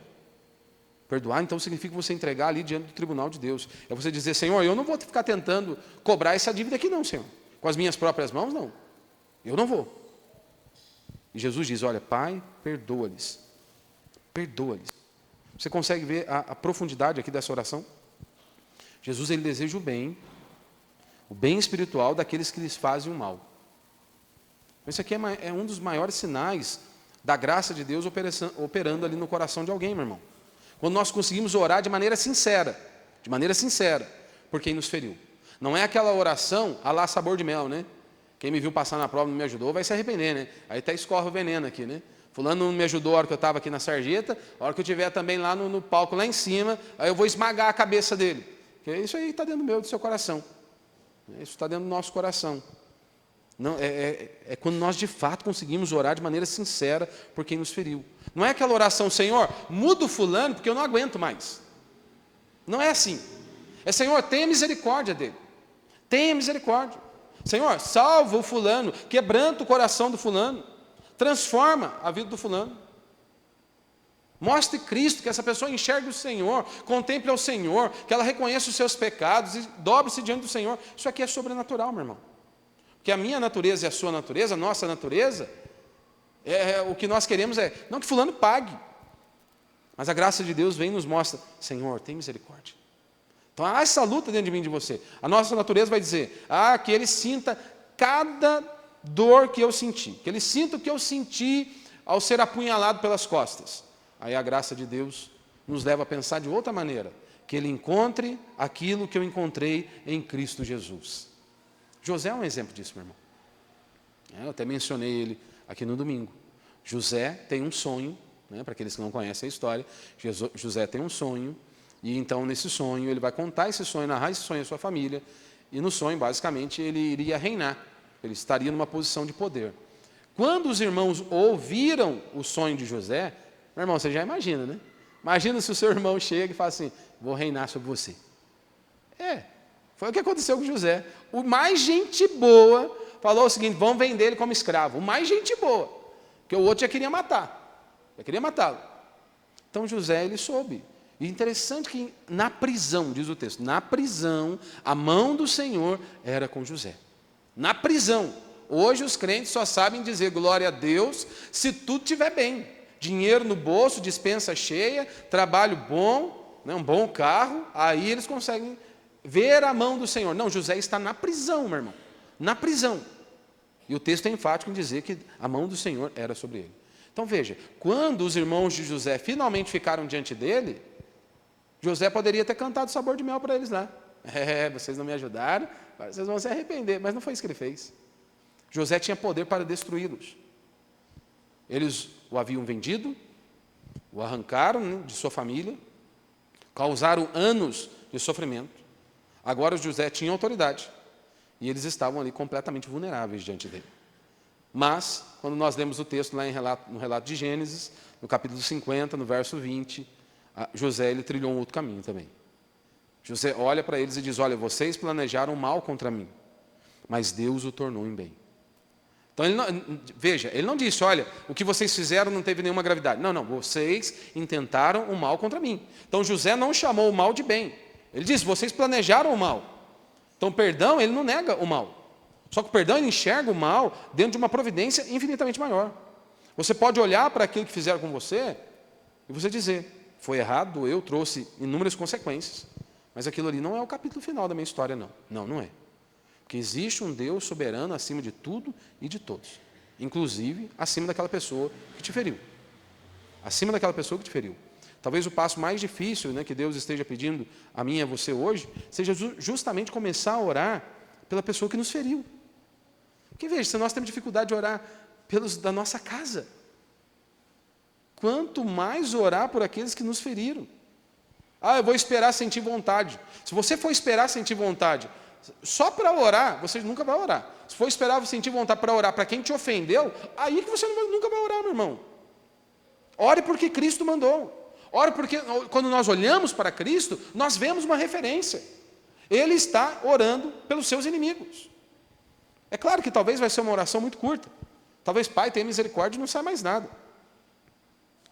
Perdoar, então, significa você entregar ali diante do tribunal de Deus. É você dizer, Senhor, eu não vou ficar tentando cobrar essa dívida aqui não, Senhor. Com as minhas próprias mãos, não. Eu não vou. E Jesus diz, olha, Pai, perdoa-lhes. Perdoa-lhes. Você consegue ver a profundidade aqui dessa oração? Jesus, ele deseja o bem espiritual daqueles que lhes fazem o mal. Isso aqui é um dos maiores sinais da graça de Deus operando ali no coração de alguém, meu irmão. Quando nós conseguimos orar de maneira sincera, por quem nos feriu. Não é aquela oração a lá sabor de mel, né? Quem me viu passar na prova e não me ajudou vai se arrepender, né? Aí até escorre o veneno aqui, né? Fulano não me ajudou a hora que eu estava aqui na sarjeta, a hora que eu estiver também lá no palco, lá em cima, aí eu vou esmagar a cabeça dele. Porque isso aí está dentro do seu coração. Isso está dentro do nosso coração. Não, é quando nós de fato conseguimos orar de maneira sincera por quem nos feriu. Não é aquela oração, Senhor, muda o fulano porque eu não aguento mais. Não é assim. É, Senhor, tenha misericórdia dele. Tenha misericórdia. Senhor, salva o fulano, quebranta o coração do fulano, transforma a vida do fulano. Mostre Cristo, que essa pessoa enxergue o Senhor, contemple ao Senhor, que ela reconheça os seus pecados e dobre-se diante do Senhor. Isso aqui é sobrenatural, meu irmão. Porque a minha natureza e a sua natureza, a nossa natureza, o que nós queremos não que fulano pague, mas a graça de Deus vem e nos mostra, Senhor, tem misericórdia. Então há essa luta dentro de mim e de você. A nossa natureza vai dizer, que ele sinta cada dor que eu senti, que ele sinta o que eu senti ao ser apunhalado pelas costas. Aí a graça de Deus nos leva a pensar de outra maneira, que ele encontre aquilo que eu encontrei em Cristo Jesus. José é um exemplo disso, meu irmão. Eu até mencionei ele aqui no domingo. José tem um sonho, para aqueles que não conhecem a história, José tem um sonho, e então nesse sonho ele vai contar esse sonho, narrar esse sonho à sua família, e no sonho, basicamente, ele iria reinar, ele estaria numa posição de poder. Quando os irmãos ouviram o sonho de José, meu irmão, você já imagina, né? Imagina se o seu irmão chega e fala assim, vou reinar sobre você. Foi o que aconteceu com José. O mais gente boa falou o seguinte, vão vender ele como escravo. O mais gente boa, porque o outro já queria matar, já queria matá-lo. Então José, ele soube. E interessante que na prisão, diz o texto, na prisão, a mão do Senhor era com José. Na prisão. Hoje os crentes só sabem dizer glória a Deus se tudo estiver bem. Dinheiro no bolso, despensa cheia, trabalho bom, um bom carro, aí eles conseguem ver a mão do Senhor. Não, José está na prisão, meu irmão. Na prisão. E o texto é enfático em dizer que a mão do Senhor era sobre ele. Então veja, quando os irmãos de José finalmente ficaram diante dele, José poderia ter cantado sabor de mel para eles lá. Vocês não me ajudaram, vocês vão se arrepender. Mas não foi isso que ele fez. José tinha poder para destruí-los. Eles o haviam vendido, o arrancaram de sua família, causaram anos de sofrimento. Agora José tinha autoridade e eles estavam ali completamente vulneráveis diante dele. Mas, quando nós lemos o texto lá no relato de Gênesis, no capítulo 50, no verso 20, José ele trilhou um outro caminho também. José olha para eles e diz, olha, vocês planejaram mal contra mim, mas Deus o tornou em bem. Então, ele não disse, olha, o que vocês fizeram não teve nenhuma gravidade. Não, vocês intentaram o mal contra mim. Então, José não chamou o mal de bem. Ele disse, vocês planejaram o mal. Então, perdão, ele não nega o mal. Só que o perdão, ele enxerga o mal dentro de uma providência infinitamente maior. Você pode olhar para aquilo que fizeram com você e você dizer, foi errado, doeu, trouxe inúmeras consequências. Mas aquilo ali não é o capítulo final da minha história, não. Não é. Porque existe um Deus soberano acima de tudo e de todos. Inclusive, acima daquela pessoa que te feriu. Acima daquela pessoa que te feriu. Talvez o passo mais difícil, que Deus esteja pedindo a mim e a você hoje, seja justamente começar a orar pela pessoa que nos feriu. Porque veja, se nós temos dificuldade de orar pelos da nossa casa, quanto mais orar por aqueles que nos feriram. Eu vou esperar sentir vontade. Se você for esperar sentir vontade só para orar, você nunca vai orar. Se for esperar sentir vontade para orar para quem te ofendeu, aí que você nunca vai orar, meu irmão. Ore porque Cristo mandou. Ore porque quando nós olhamos para Cristo, nós vemos uma referência. Ele está orando pelos seus inimigos. É claro que talvez vai ser uma oração muito curta. Talvez, Pai, tenha misericórdia e não sai mais nada.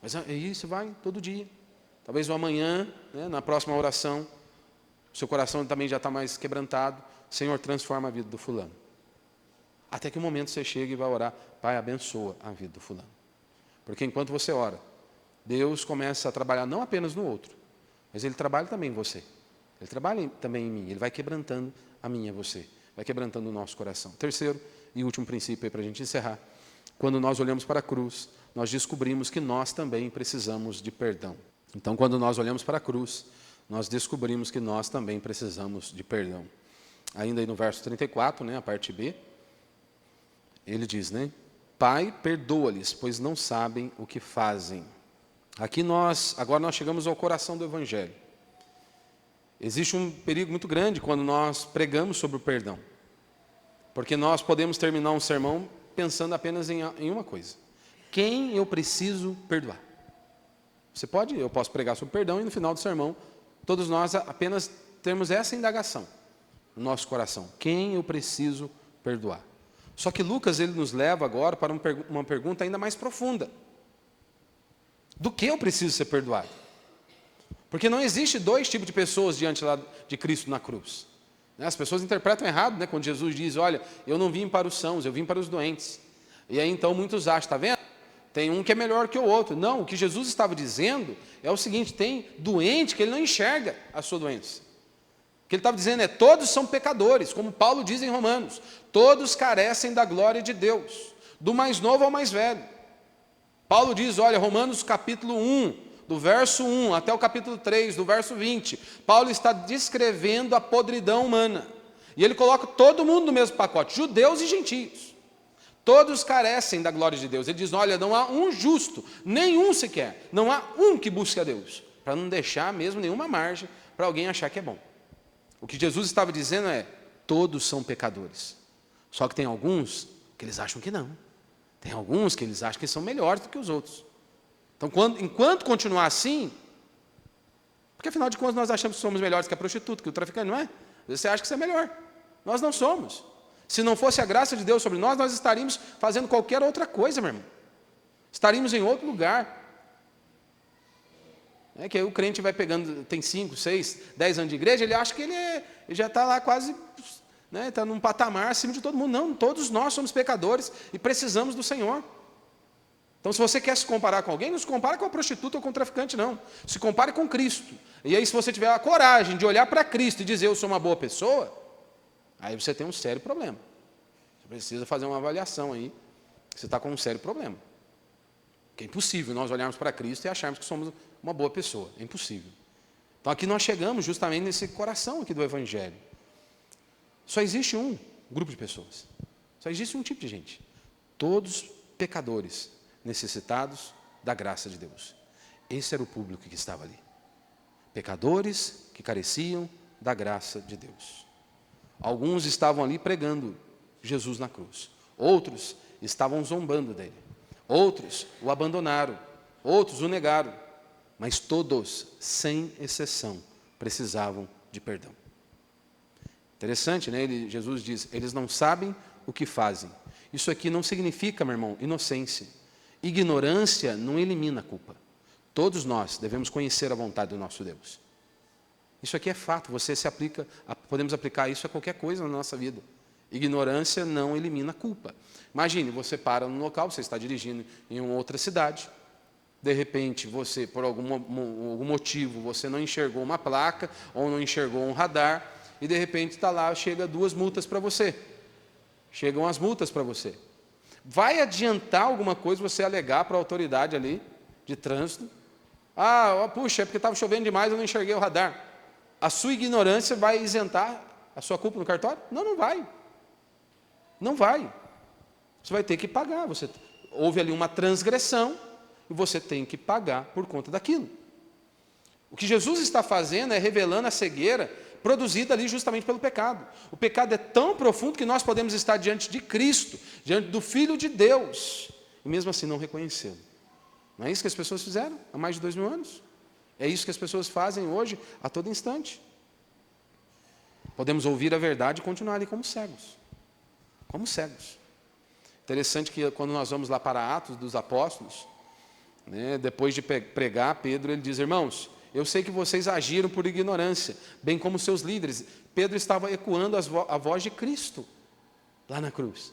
Mas isso vai todo dia. Talvez o amanhã, na próxima oração, o seu coração também já está mais quebrantado. Senhor, transforma a vida do fulano. Até que o momento você chega e vai orar, Pai, abençoa a vida do fulano. Porque enquanto você ora, Deus começa a trabalhar não apenas no outro, mas Ele trabalha também em você. Ele trabalha também em mim. Ele vai quebrantando a mim e a você. Vai quebrantando o nosso coração. Terceiro e último princípio aí para a gente encerrar. Quando nós olhamos para a cruz, nós descobrimos que nós também precisamos de perdão. Então, quando nós olhamos para a cruz, nós descobrimos que nós também precisamos de perdão. Ainda aí no verso 34, a parte B, ele diz, Pai, perdoa-lhes, pois não sabem o que fazem. Agora nós chegamos ao coração do Evangelho. Existe um perigo muito grande quando nós pregamos sobre o perdão. Porque nós podemos terminar um sermão pensando apenas em uma coisa. Quem eu preciso perdoar? Eu posso pregar sobre perdão e no final do sermão, todos nós apenas temos essa indagação no nosso coração. Quem eu preciso perdoar? Só que Lucas, ele nos leva agora para uma pergunta ainda mais profunda. Do que eu preciso ser perdoado? Porque não existe dois tipos de pessoas diante lá de Cristo na cruz. As pessoas interpretam errado, quando Jesus diz, olha, eu não vim para os sãos, eu vim para os doentes. E aí então muitos acham, está vendo? Tem um que é melhor que o outro. Não, o que Jesus estava dizendo é o seguinte, tem doente que ele não enxerga a sua doença. que ele estava dizendo todos são pecadores, como Paulo diz em Romanos, todos carecem da glória de Deus, do mais novo ao mais velho. Paulo diz, olha, Romanos capítulo 1, do verso 1 até o capítulo 3, do verso 20, Paulo está descrevendo a podridão humana, e ele coloca todo mundo no mesmo pacote, judeus e gentios. Todos carecem da glória de Deus. Ele diz, olha, não há um justo, nenhum sequer, não há um que busque a Deus, para não deixar mesmo nenhuma margem para alguém achar que é bom. O que Jesus estava dizendo todos são pecadores. Só que tem alguns que eles acham que não. Tem alguns que eles acham que são melhores do que os outros. Então, enquanto continuar assim, porque afinal de contas nós achamos que somos melhores que a prostituta, que o traficante, não é? Você acha que você é melhor. Nós não somos. Se não fosse a graça de Deus sobre nós, nós estaríamos fazendo qualquer outra coisa, meu irmão. Estaríamos em outro lugar. Que aí o crente vai pegando, tem 5, 6, 10 anos de igreja, ele acha que ele já está lá quase, está num patamar acima de todo mundo. Não, todos nós somos pecadores e precisamos do Senhor. Então, se você quer se comparar com alguém, não se compara com a prostituta ou com o traficante, não. Se compare com Cristo. E aí, se você tiver a coragem de olhar para Cristo e dizer, eu sou uma boa pessoa, aí você tem um sério problema. Você precisa fazer uma avaliação aí, que você está com um sério problema. Porque é impossível nós olharmos para Cristo e acharmos que somos uma boa pessoa. É impossível. Então, aqui nós chegamos justamente nesse coração aqui do Evangelho. Só existe um grupo de pessoas. Só existe um tipo de gente. Todos pecadores, necessitados da graça de Deus. Esse era o público que estava ali. Pecadores que careciam da graça de Deus. Alguns estavam ali pregando Jesus na cruz. Outros estavam zombando dele. Outros o abandonaram. Outros o negaram. Mas todos, sem exceção, precisavam de perdão. Interessante, né? Jesus diz, eles não sabem o que fazem. Isso aqui não significa, meu irmão, inocência. Ignorância não elimina a culpa. Todos nós devemos conhecer a vontade do nosso Deus. Isso aqui é fato, podemos aplicar isso a qualquer coisa na nossa vida. Ignorância não elimina a culpa. Imagine, você para num local, você está dirigindo em uma outra cidade, de repente, você, por algum motivo, você não enxergou uma placa, ou não enxergou um radar, e de repente está lá, chega 2 multas para você. Chegam as multas para você. Vai adiantar alguma coisa você alegar para a autoridade ali, de trânsito? Puxa, é porque estava chovendo demais, eu não enxerguei o radar. A sua ignorância vai isentar a sua culpa no cartório? Não, não vai. Não vai. Você vai ter que pagar. Houve ali uma transgressão e você tem que pagar por conta daquilo. O que Jesus está fazendo é revelando a cegueira produzida ali justamente pelo pecado. O pecado é tão profundo que nós podemos estar diante de Cristo, diante do Filho de Deus, e mesmo assim não reconhecê-lo. Não é isso que as pessoas fizeram há mais de 2000 anos? É isso que as pessoas fazem hoje, a todo instante. Podemos ouvir a verdade e continuar ali como cegos. Como cegos. Interessante que quando nós vamos lá para Atos dos Apóstolos, depois de pregar, Pedro ele diz, irmãos, eu sei que vocês agiram por ignorância, bem como seus líderes. Pedro estava ecoando a voz de Cristo, lá na cruz.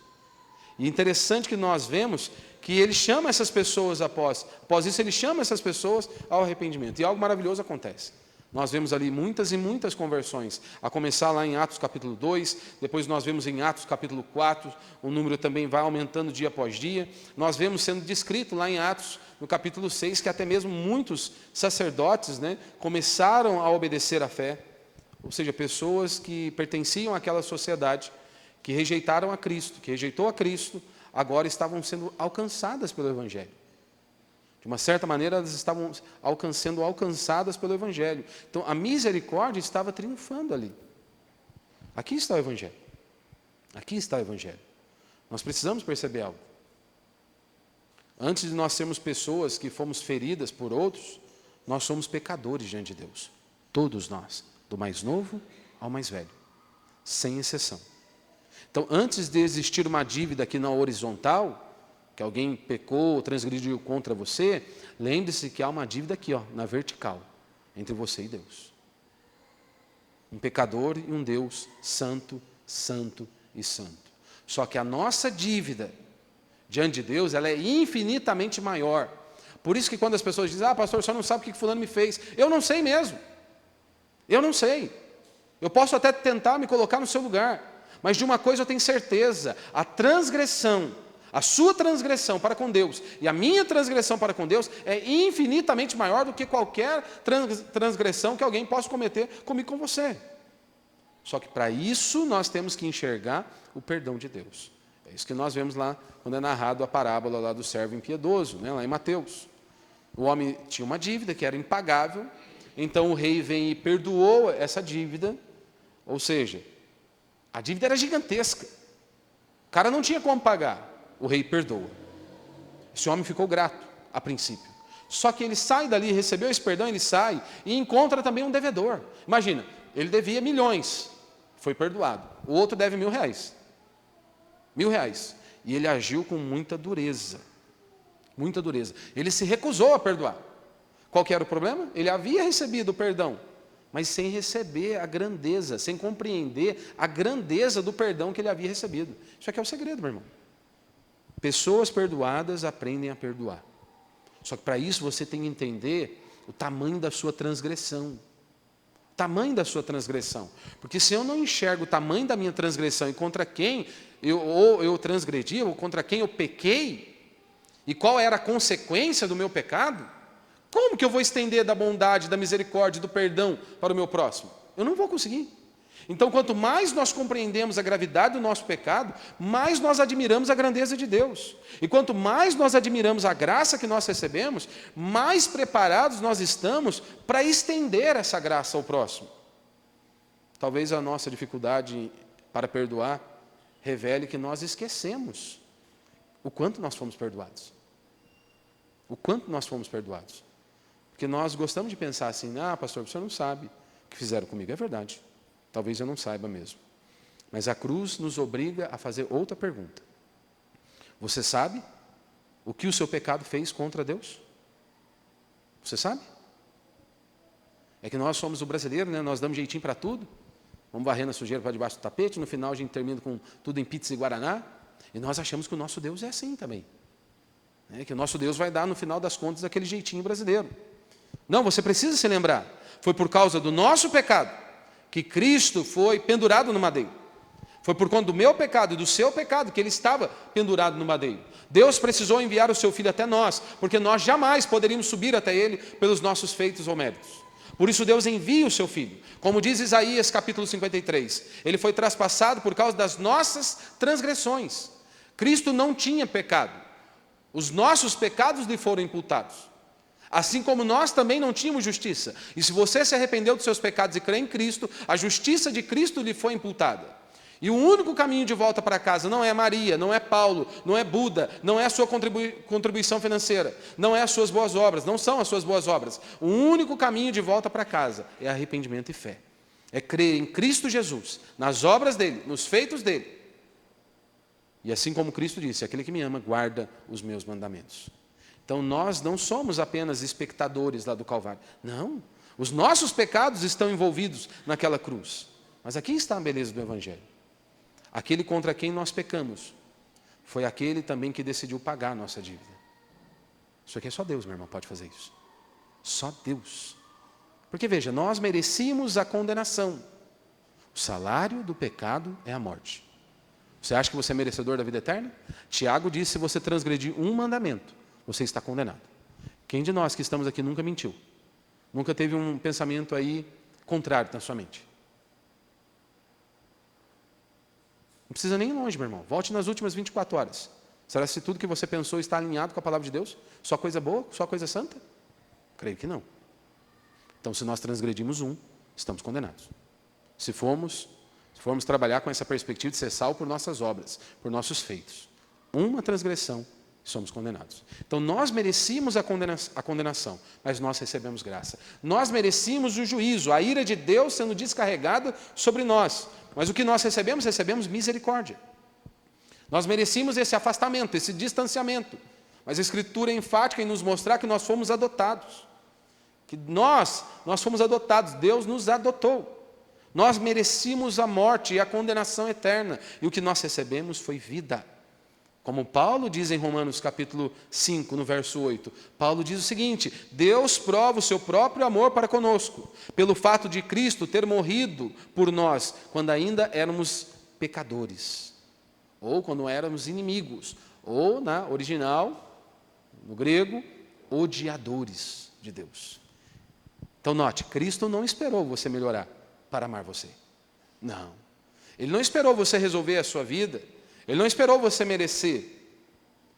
E interessante que nós vemos que ele chama essas pessoas após isso ele chama essas pessoas ao arrependimento. E algo maravilhoso acontece. Nós vemos ali muitas e muitas conversões, a começar lá em Atos capítulo 2, depois nós vemos em Atos capítulo 4, o número também vai aumentando dia após dia. Nós vemos sendo descrito lá em Atos, no capítulo 6, que até mesmo muitos sacerdotes começaram a obedecer à fé, ou seja, pessoas que pertenciam àquela sociedade, que rejeitaram a Cristo, que rejeitou a Cristo, agora estavam sendo alcançadas pelo Evangelho. De uma certa maneira, elas estavam sendo alcançadas pelo Evangelho. Então, a misericórdia estava triunfando ali. Aqui está o Evangelho. Aqui está o Evangelho. Nós precisamos perceber algo. Antes de nós sermos pessoas que fomos feridas por outros, nós somos pecadores diante de Deus. Todos nós, do mais novo ao mais velho, sem exceção. Então, antes de existir uma dívida aqui na horizontal, que alguém pecou, transgrediu contra você, lembre-se que há uma dívida aqui, na vertical, entre você e Deus. Um pecador e um Deus santo, santo e santo. Só que a nossa dívida diante de Deus, ela é infinitamente maior. Por isso que quando as pessoas dizem, pastor, o senhor não sabe o que fulano me fez. Eu não sei mesmo. Eu não sei. Eu posso até tentar me colocar no seu lugar, mas de uma coisa eu tenho certeza: a transgressão, a sua transgressão para com Deus e a minha transgressão para com Deus é infinitamente maior do que qualquer transgressão que alguém possa cometer comigo e com você. Só que para isso nós temos que enxergar o perdão de Deus. É isso que nós vemos lá quando é narrado a parábola lá do servo impiedoso, né, lá em Mateus. O homem tinha uma dívida que era impagável, então o rei vem e perdoou essa dívida, ou seja, a dívida era gigantesca. O cara não tinha como pagar, o rei perdoa. Esse homem ficou grato a princípio. Só que ele sai dali, recebeu esse perdão, ele sai e encontra também um devedor. Imagina, ele devia milhões, foi perdoado. O outro deve R$1.000. R$1.000. E ele agiu com muita dureza. Muita dureza. Ele se recusou a perdoar. Qual que era o problema? Ele havia recebido o perdão, mas sem receber a grandeza, sem compreender a grandeza do perdão que ele havia recebido. Isso aqui é o segredo, meu irmão. Pessoas perdoadas aprendem a perdoar. Só que para isso você tem que entender o tamanho da sua transgressão. O tamanho da sua transgressão. Porque se eu não enxergo o tamanho da minha transgressão e contra quem eu transgredi, ou contra quem eu pequei, e qual era a consequência do meu pecado, como que eu vou estender da bondade, da misericórdia, do perdão para o meu próximo? Eu não vou conseguir. Então, quanto mais nós compreendemos a gravidade do nosso pecado, mais nós admiramos a grandeza de Deus. E quanto mais nós admiramos a graça que nós recebemos, mais preparados nós estamos para estender essa graça ao próximo. Talvez a nossa dificuldade para perdoar revele que nós esquecemos o quanto nós fomos perdoados. O quanto nós fomos perdoados. Porque nós gostamos de pensar assim: ah, pastor, você não sabe o que fizeram comigo. É verdade. Talvez eu não saiba mesmo. Mas a cruz nos obriga a fazer outra pergunta. Você sabe o que o seu pecado fez contra Deus? Você sabe? É que nós somos o brasileiro, né? Nós damos jeitinho para tudo. Vamos varrendo a sujeira para debaixo do tapete. No final a gente termina com tudo em pizza e guaraná. E nós achamos que o nosso Deus é assim também. Que o nosso Deus vai dar, no final das contas, aquele jeitinho brasileiro. Não, você precisa se lembrar. Foi por causa do nosso pecado que Cristo foi pendurado no madeiro. Foi por conta do meu pecado e do seu pecado que ele estava pendurado no madeiro. Deus precisou enviar o seu Filho até nós, porque nós jamais poderíamos subir até ele pelos nossos feitos ou méritos. Por isso Deus envia o seu Filho. Como diz Isaías capítulo 53, ele foi traspassado por causa das nossas transgressões. Cristo não tinha pecado. Os nossos pecados lhe foram imputados. Assim como nós também não tínhamos justiça. E se você se arrependeu dos seus pecados e crê em Cristo, a justiça de Cristo lhe foi imputada. E o único caminho de volta para casa não é Maria, não é Paulo, não é Buda, não é a sua contribuição financeira, não é as suas boas obras, não são as suas boas obras. O único caminho de volta para casa é arrependimento e fé. É crer em Cristo Jesus, nas obras dele, nos feitos dele. E assim como Cristo disse: aquele que me ama guarda os meus mandamentos. Então nós não somos apenas espectadores lá do Calvário. Não, os nossos pecados estão envolvidos naquela cruz. Mas aqui está a beleza do Evangelho. Aquele contra quem nós pecamos foi aquele também que decidiu pagar a nossa dívida. Isso aqui é só Deus, meu irmão, pode fazer isso. Só Deus. Porque veja, nós merecíamos a condenação. O salário do pecado é a morte. Você acha que você é merecedor da vida eterna? Tiago diz: se você transgredir um mandamento, você está condenado. Quem de nós que estamos aqui nunca mentiu? Nunca teve um pensamento aí contrário na sua mente? Não precisa nem ir longe, meu irmão. Volte nas últimas 24 horas. Será que tudo que você pensou está alinhado com a palavra de Deus? Só coisa boa? Só coisa santa? Creio que não. Então, se nós transgredimos um, estamos condenados. Se formos trabalhar com essa perspectiva de ser salvo por nossas obras, por nossos feitos, uma transgressão, somos condenados. Então nós merecíamos a condenação, mas nós recebemos graça. Nós merecíamos o juízo, a ira de Deus sendo descarregada sobre nós. Mas o que nós recebemos? Recebemos misericórdia. Nós merecíamos esse afastamento, esse distanciamento. Mas a Escritura é enfática em nos mostrar que nós fomos adotados. Que nós fomos adotados, Deus nos adotou. Nós merecíamos a morte e a condenação eterna. E o que nós recebemos foi vida. Como Paulo diz em Romanos capítulo 5, no verso 8, Paulo diz o seguinte: Deus prova o seu próprio amor para conosco, pelo fato de Cristo ter morrido por nós, quando ainda éramos pecadores, ou quando éramos inimigos, ou na original, no grego, odiadores de Deus. Então note, Cristo não esperou você melhorar para amar você. Não. Ele não esperou você resolver a sua vida. Ele não esperou você merecer.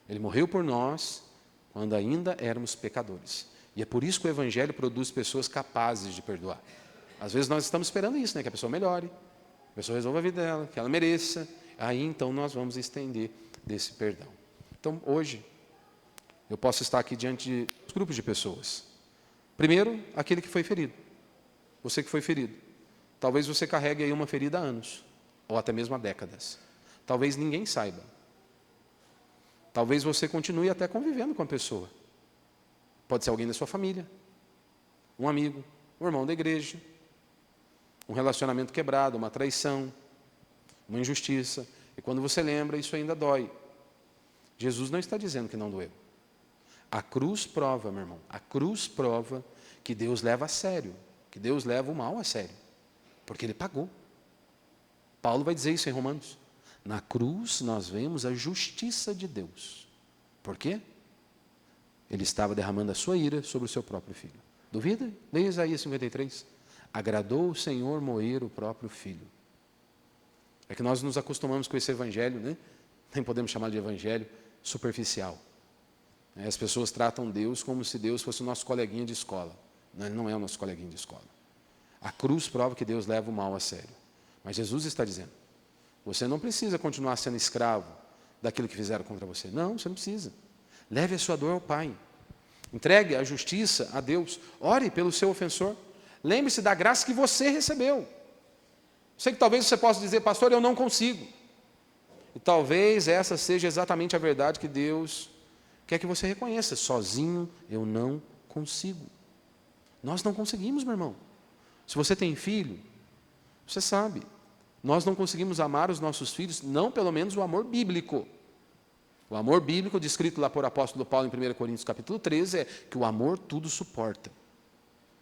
Ele morreu por nós quando ainda éramos pecadores. E é por isso que o Evangelho produz pessoas capazes de perdoar. Às vezes nós estamos esperando isso, né? Que a pessoa melhore, que a pessoa resolva a vida dela, que ela mereça. Aí então nós vamos estender desse perdão. Então hoje, eu posso estar aqui diante de grupos de pessoas. Primeiro, aquele que foi ferido. Você que foi ferido. Talvez você carregue aí uma ferida há anos, ou até mesmo há décadas. Talvez ninguém saiba. Talvez você continue até convivendo com a pessoa. Pode ser alguém da sua família, um amigo, um irmão da igreja, um relacionamento quebrado, uma traição, uma injustiça. E quando você lembra, isso ainda dói. Jesus não está dizendo que não doeu. A cruz prova, meu irmão, a cruz prova que Deus leva a sério, que Deus leva o mal a sério, porque Ele pagou. Paulo vai dizer isso em Romanos. Na cruz nós vemos a justiça de Deus. Por quê? Ele estava derramando a sua ira sobre o seu próprio filho. Duvida? Leia Isaías 53. Agradou o Senhor moer o próprio filho. É que nós nos acostumamos com esse evangelho, né? Nem podemos chamar de evangelho superficial. As pessoas tratam Deus como se Deus fosse o nosso coleguinha de escola. Não, Ele não é o nosso coleguinha de escola. A cruz prova que Deus leva o mal a sério. Mas Jesus está dizendo, você não precisa continuar sendo escravo daquilo que fizeram contra você. Não, você não precisa. Leve a sua dor ao Pai. Entregue a justiça a Deus. Ore pelo seu ofensor. Lembre-se da graça que você recebeu. Sei que talvez você possa dizer, pastor, eu não consigo. E talvez essa seja exatamente a verdade que Deus quer que você reconheça. Sozinho eu não consigo. Nós não conseguimos, meu irmão. Se você tem filho, você sabe. Nós não conseguimos amar os nossos filhos, não pelo menos o amor bíblico. O amor bíblico, descrito lá por apóstolo Paulo em 1 Coríntios capítulo 13, é que o amor tudo suporta.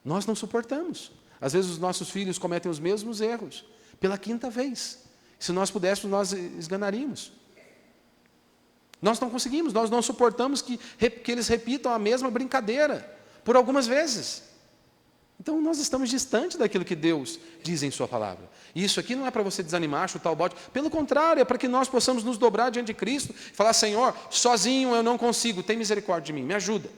Nós não suportamos. Às vezes os nossos filhos cometem os mesmos erros, pela quinta vez. Se nós pudéssemos, nós esganaríamos. Nós não conseguimos, nós não suportamos que eles repitam a mesma brincadeira, por algumas vezes. Então nós estamos distantes daquilo que Deus diz em sua palavra. E isso aqui não é para você desanimar, chutar o balde. Pelo contrário, é para que nós possamos nos dobrar diante de Cristo e falar, Senhor, sozinho eu não consigo, tem misericórdia de mim, me ajuda.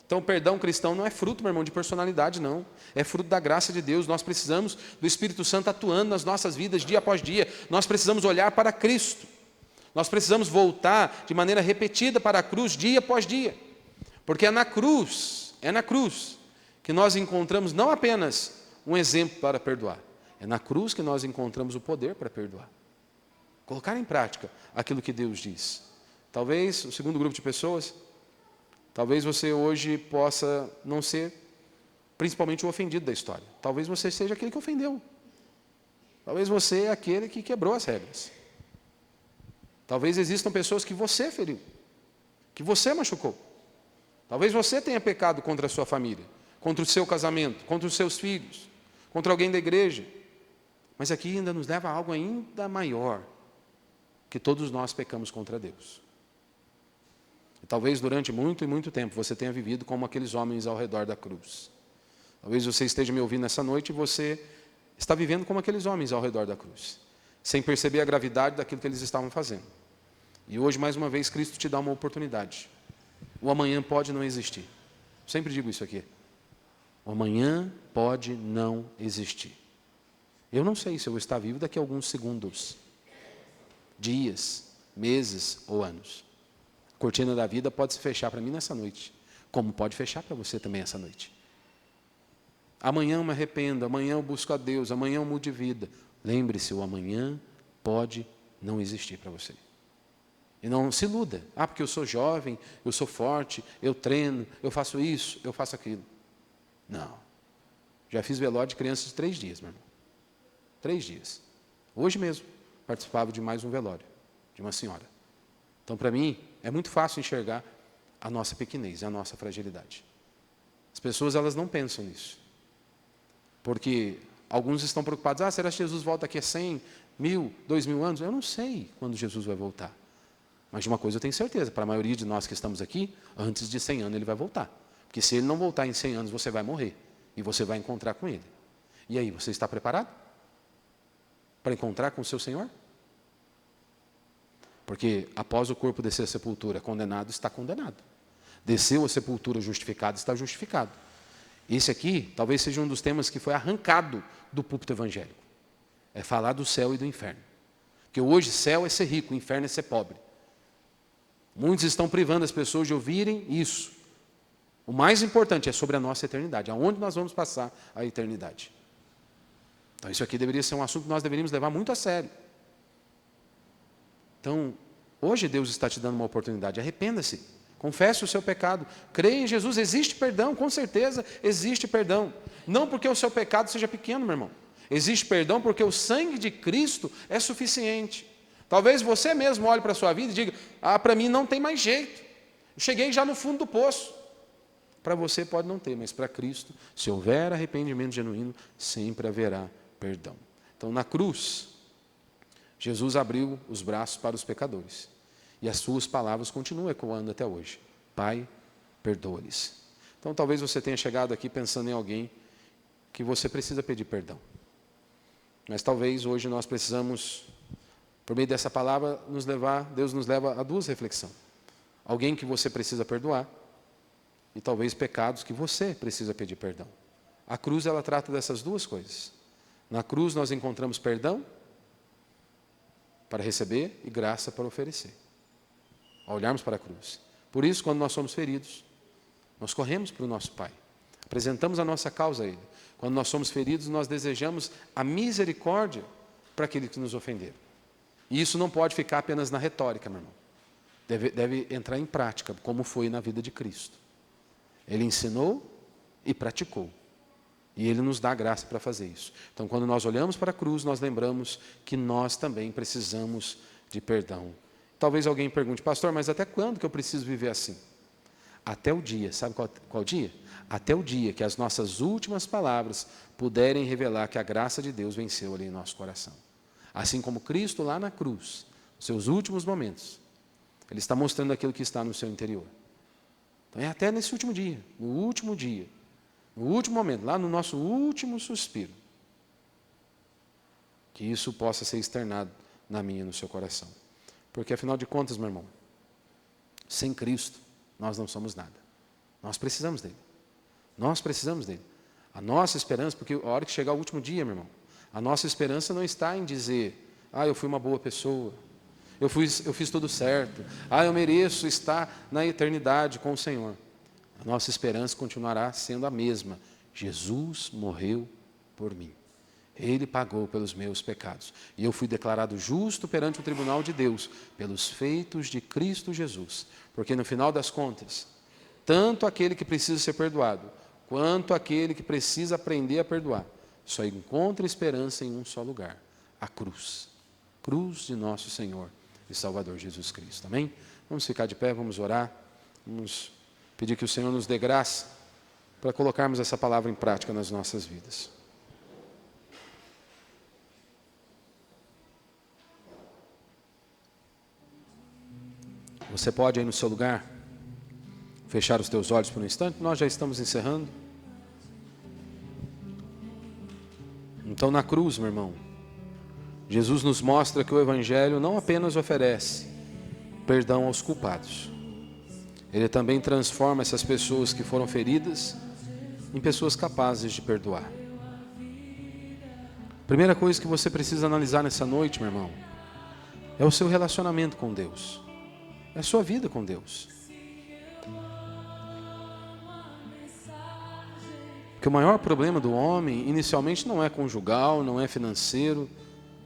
Então o perdão cristão não é fruto, meu irmão, de personalidade, não. É fruto da graça de Deus. Nós precisamos do Espírito Santo atuando nas nossas vidas dia após dia. Nós precisamos olhar para Cristo. Nós precisamos voltar de maneira repetida para a cruz dia após dia. Porque é na cruz que nós encontramos não apenas um exemplo para perdoar, é na cruz que nós encontramos o poder para perdoar. Colocar em prática aquilo que Deus diz. Talvez, o segundo grupo de pessoas, talvez você hoje possa não ser principalmente o ofendido da história. Talvez você seja aquele que ofendeu. Talvez você é aquele que quebrou as regras. Talvez existam pessoas que você feriu, que você machucou. Talvez você tenha pecado contra a sua família, contra o seu casamento, contra os seus filhos, contra alguém da igreja. Mas aqui ainda nos leva a algo ainda maior, que todos nós pecamos contra Deus. E talvez durante muito e muito tempo você tenha vivido como aqueles homens ao redor da cruz. Talvez você esteja me ouvindo nessa noite e você está vivendo como aqueles homens ao redor da cruz, sem perceber a gravidade daquilo que eles estavam fazendo. E hoje, mais uma vez, Cristo te dá uma oportunidade. O amanhã pode não existir. Sempre digo isso aqui. O amanhã pode não existir. Eu não sei se eu vou estar vivo daqui a alguns segundos, dias, meses ou anos. A cortina da vida pode se fechar para mim nessa noite, como pode fechar para você também essa noite. Amanhã eu me arrependo, amanhã eu busco a Deus, amanhã eu mudo de vida. Lembre-se, o amanhã pode não existir para você. E não se iluda. Porque eu sou jovem, eu sou forte, eu treino, eu faço isso, eu faço aquilo. Não. Já fiz velório de crianças de 3 dias, meu irmão. 3 dias. Hoje mesmo, participava de mais um velório, de uma senhora. Então, para mim, é muito fácil enxergar a nossa pequenez, a nossa fragilidade. As pessoas, elas não pensam nisso. Porque alguns estão preocupados, será que Jesus volta daqui a 100, 1000, 2000 anos? Eu não sei quando Jesus vai voltar. Mas de uma coisa eu tenho certeza, para a maioria de nós que estamos aqui, antes de 100 anos ele vai voltar. Porque se ele não voltar em 100 anos, você vai morrer. E você vai encontrar com ele. E aí, você está preparado para encontrar com o seu Senhor? Porque após o corpo descer a sepultura, condenado está condenado. Desceu a sepultura justificado, está justificado. Esse aqui, talvez seja um dos temas que foi arrancado do púlpito evangélico. É falar do céu e do inferno. Porque hoje céu é ser rico, inferno é ser pobre. Muitos estão privando as pessoas de ouvirem isso. O mais importante é sobre a nossa eternidade, aonde nós vamos passar a eternidade. Então isso aqui deveria ser um assunto que nós deveríamos levar muito a sério. Então, hoje Deus está te dando uma oportunidade, arrependa-se, confesse o seu pecado, creia em Jesus, existe perdão, com certeza existe perdão. Não porque o seu pecado seja pequeno, meu irmão. Existe perdão porque o sangue de Cristo é suficiente. Talvez você mesmo olhe para a sua vida e diga, para mim não tem mais jeito. Eu cheguei já no fundo do poço. Para você pode não ter, mas para Cristo, se houver arrependimento genuíno, sempre haverá perdão. Então, na cruz, Jesus abriu os braços para os pecadores. E as suas palavras continuam ecoando até hoje. Pai, perdoa-lhes. Então, talvez você tenha chegado aqui pensando em alguém que você precisa pedir perdão. Mas talvez hoje nós precisamos, por meio dessa palavra, Deus nos leva a duas reflexões. Alguém que você precisa perdoar e talvez pecados que você precisa pedir perdão. A cruz, ela trata dessas duas coisas. Na cruz nós encontramos perdão para receber e graça para oferecer. Ao olharmos para a cruz. Por isso, quando nós somos feridos, nós corremos para o nosso Pai. Apresentamos a nossa causa a Ele. Quando nós somos feridos, nós desejamos a misericórdia para aqueles que nos ofenderam. E isso não pode ficar apenas na retórica, meu irmão. Deve entrar em prática, como foi na vida de Cristo. Ele ensinou e praticou. E Ele nos dá a graça para fazer isso. Então, quando nós olhamos para a cruz, nós lembramos que nós também precisamos de perdão. Talvez alguém pergunte, pastor, mas até quando que eu preciso viver assim? Até o dia, sabe qual dia? Até o dia que as nossas últimas palavras puderem revelar que a graça de Deus venceu ali em nosso coração. Assim como Cristo lá na cruz, nos seus últimos momentos, Ele está mostrando aquilo que está no seu interior. Então é até nesse último dia, no último momento, lá no nosso último suspiro, que isso possa ser externado na minha e no seu coração. Porque afinal de contas, meu irmão, sem Cristo, nós não somos nada. Nós precisamos dele. Nós precisamos dele. A nossa esperança, porque a hora que chegar o último dia, meu irmão, a nossa esperança não está em dizer, eu fui uma boa pessoa, eu fiz tudo certo, eu mereço estar na eternidade com o Senhor. A nossa esperança continuará sendo a mesma. Jesus morreu por mim. Ele pagou pelos meus pecados. E eu fui declarado justo perante o tribunal de Deus, pelos feitos de Cristo Jesus. Porque no final das contas, tanto aquele que precisa ser perdoado, quanto aquele que precisa aprender a perdoar, só encontra esperança em um só lugar, a cruz. Cruz de nosso Senhor e Salvador Jesus Cristo. Amém? Vamos ficar de pé, vamos orar, vamos pedir que o Senhor nos dê graça para colocarmos essa palavra em prática nas nossas vidas. Você pode aí no seu lugar fechar os teus olhos por um instante? Nós já estamos encerrando. Então na cruz, meu irmão, Jesus nos mostra que o Evangelho não apenas oferece perdão aos culpados. Ele também transforma essas pessoas que foram feridas em pessoas capazes de perdoar. Primeira coisa que você precisa analisar nessa noite, meu irmão, é o seu relacionamento com Deus. É a sua vida com Deus. Porque o maior problema do homem, inicialmente, não é conjugal, não é financeiro.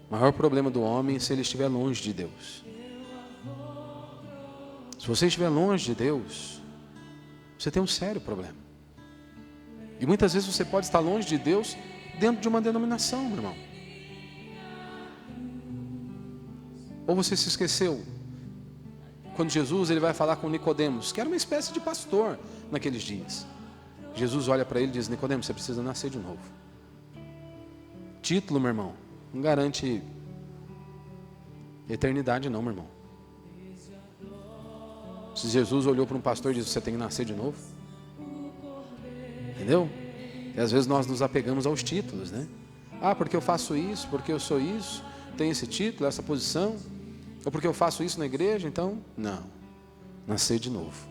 O maior problema do homem é se ele estiver longe de Deus. Se você estiver longe de Deus, você tem um sério problema. E muitas vezes você pode estar longe de Deus dentro de uma denominação, meu irmão. Ou você se esqueceu quando Jesus ele vai falar com Nicodemos, que era uma espécie de pastor naqueles dias. Jesus olha para ele e diz: Nicodemos, você precisa nascer de novo. Título, meu irmão, não garante eternidade não, meu irmão. Se Jesus olhou para um pastor e disse: você tem que nascer de novo. Entendeu? E às vezes nós nos apegamos aos títulos, né? Ah, porque eu faço isso, porque eu sou isso, tenho esse título, essa posição, ou porque eu faço isso na igreja, então, não. Nascer de novo.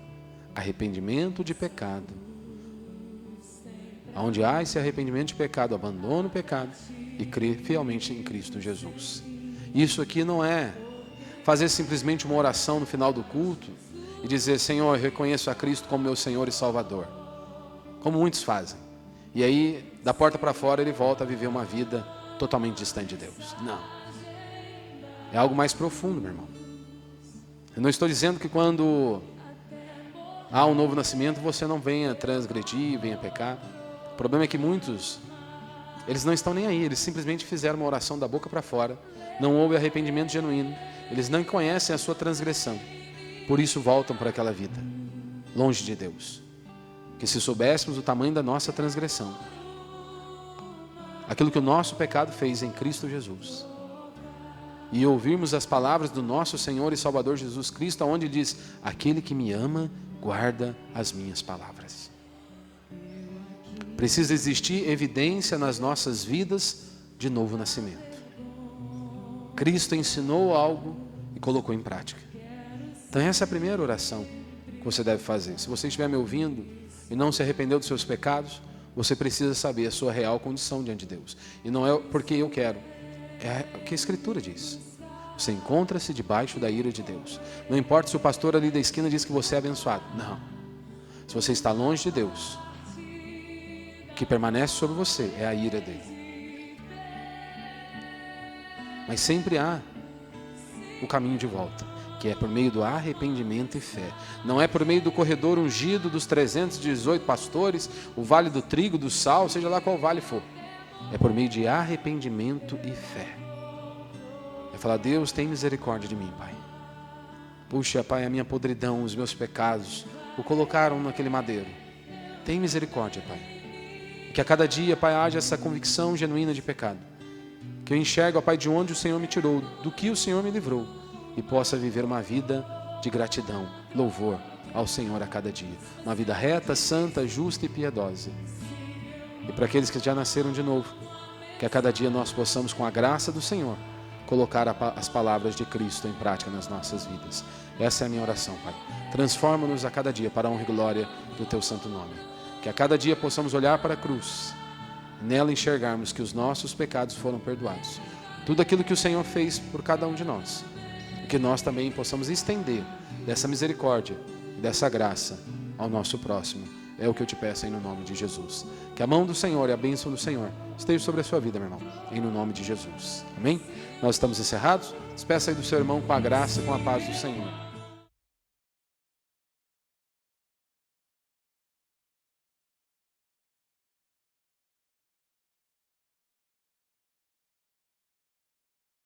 Arrependimento de pecado. Onde há esse arrependimento de pecado, abandona o pecado e crê fielmente em Cristo Jesus. Isso aqui não é fazer simplesmente uma oração no final do culto e dizer: Senhor, eu reconheço a Cristo como meu Senhor e Salvador, como muitos fazem. E aí, da porta para fora, ele volta a viver uma vida totalmente distante de Deus. Não. É algo mais profundo, meu irmão. Eu não estou dizendo que quando há um novo nascimento, você não venha transgredir, venha pecar. O problema é que muitos, eles não estão nem aí. Eles simplesmente fizeram uma oração da boca para fora. Não houve arrependimento genuíno. Eles não conhecem a sua transgressão. Por isso voltam para aquela vida, longe de Deus. Que se soubéssemos o tamanho da nossa transgressão, aquilo que o nosso pecado fez em Cristo Jesus, e ouvirmos as palavras do nosso Senhor e Salvador Jesus Cristo, onde ele diz: aquele que me ama, guarda as minhas palavras. Precisa existir evidência nas nossas vidas de novo nascimento. Cristo ensinou algo e colocou em prática. Então essa é a primeira oração que você deve fazer. Se você estiver me ouvindo e não se arrependeu dos seus pecados, você precisa saber a sua real condição diante de Deus. E não é porque eu quero, é o que a Escritura diz. Você encontra-se debaixo da ira de Deus. Não importa se o pastor ali da esquina diz que você é abençoado. Não. Se você está longe de Deus, o que permanece sobre você é a ira dele. Mas sempre há o caminho de volta, que é por meio do arrependimento e fé. Não é por meio do corredor ungido dos 318 pastores, o vale do trigo, do sal, seja lá qual vale for. É por meio de arrependimento e fé. É falar: Deus, tem misericórdia de mim, Pai. Puxa, Pai, a minha podridão, os meus pecados, o colocaram naquele madeiro. Tem misericórdia, Pai. Que a cada dia, Pai, haja essa convicção genuína de pecado. Que eu enxergue, Pai, de onde o Senhor me tirou, do que o Senhor me livrou. E possa viver uma vida de gratidão, louvor ao Senhor a cada dia. Uma vida reta, santa, justa e piedosa. E para aqueles que já nasceram de novo, que a cada dia nós possamos, com a graça do Senhor, colocar as palavras de Cristo em prática nas nossas vidas. Essa é a minha oração, Pai. Transforma-nos a cada dia para a honra e glória do Teu santo nome. Que a cada dia possamos olhar para a cruz, nela enxergarmos que os nossos pecados foram perdoados. Tudo aquilo que o Senhor fez por cada um de nós. Que nós também possamos estender dessa misericórdia e dessa graça ao nosso próximo. É o que eu te peço aí no nome de Jesus. Que a mão do Senhor e a bênção do Senhor esteja sobre a sua vida, meu irmão, em no nome de Jesus. Amém? Nós estamos encerrados. Despeça aí do seu irmão com a graça e com a paz do Senhor.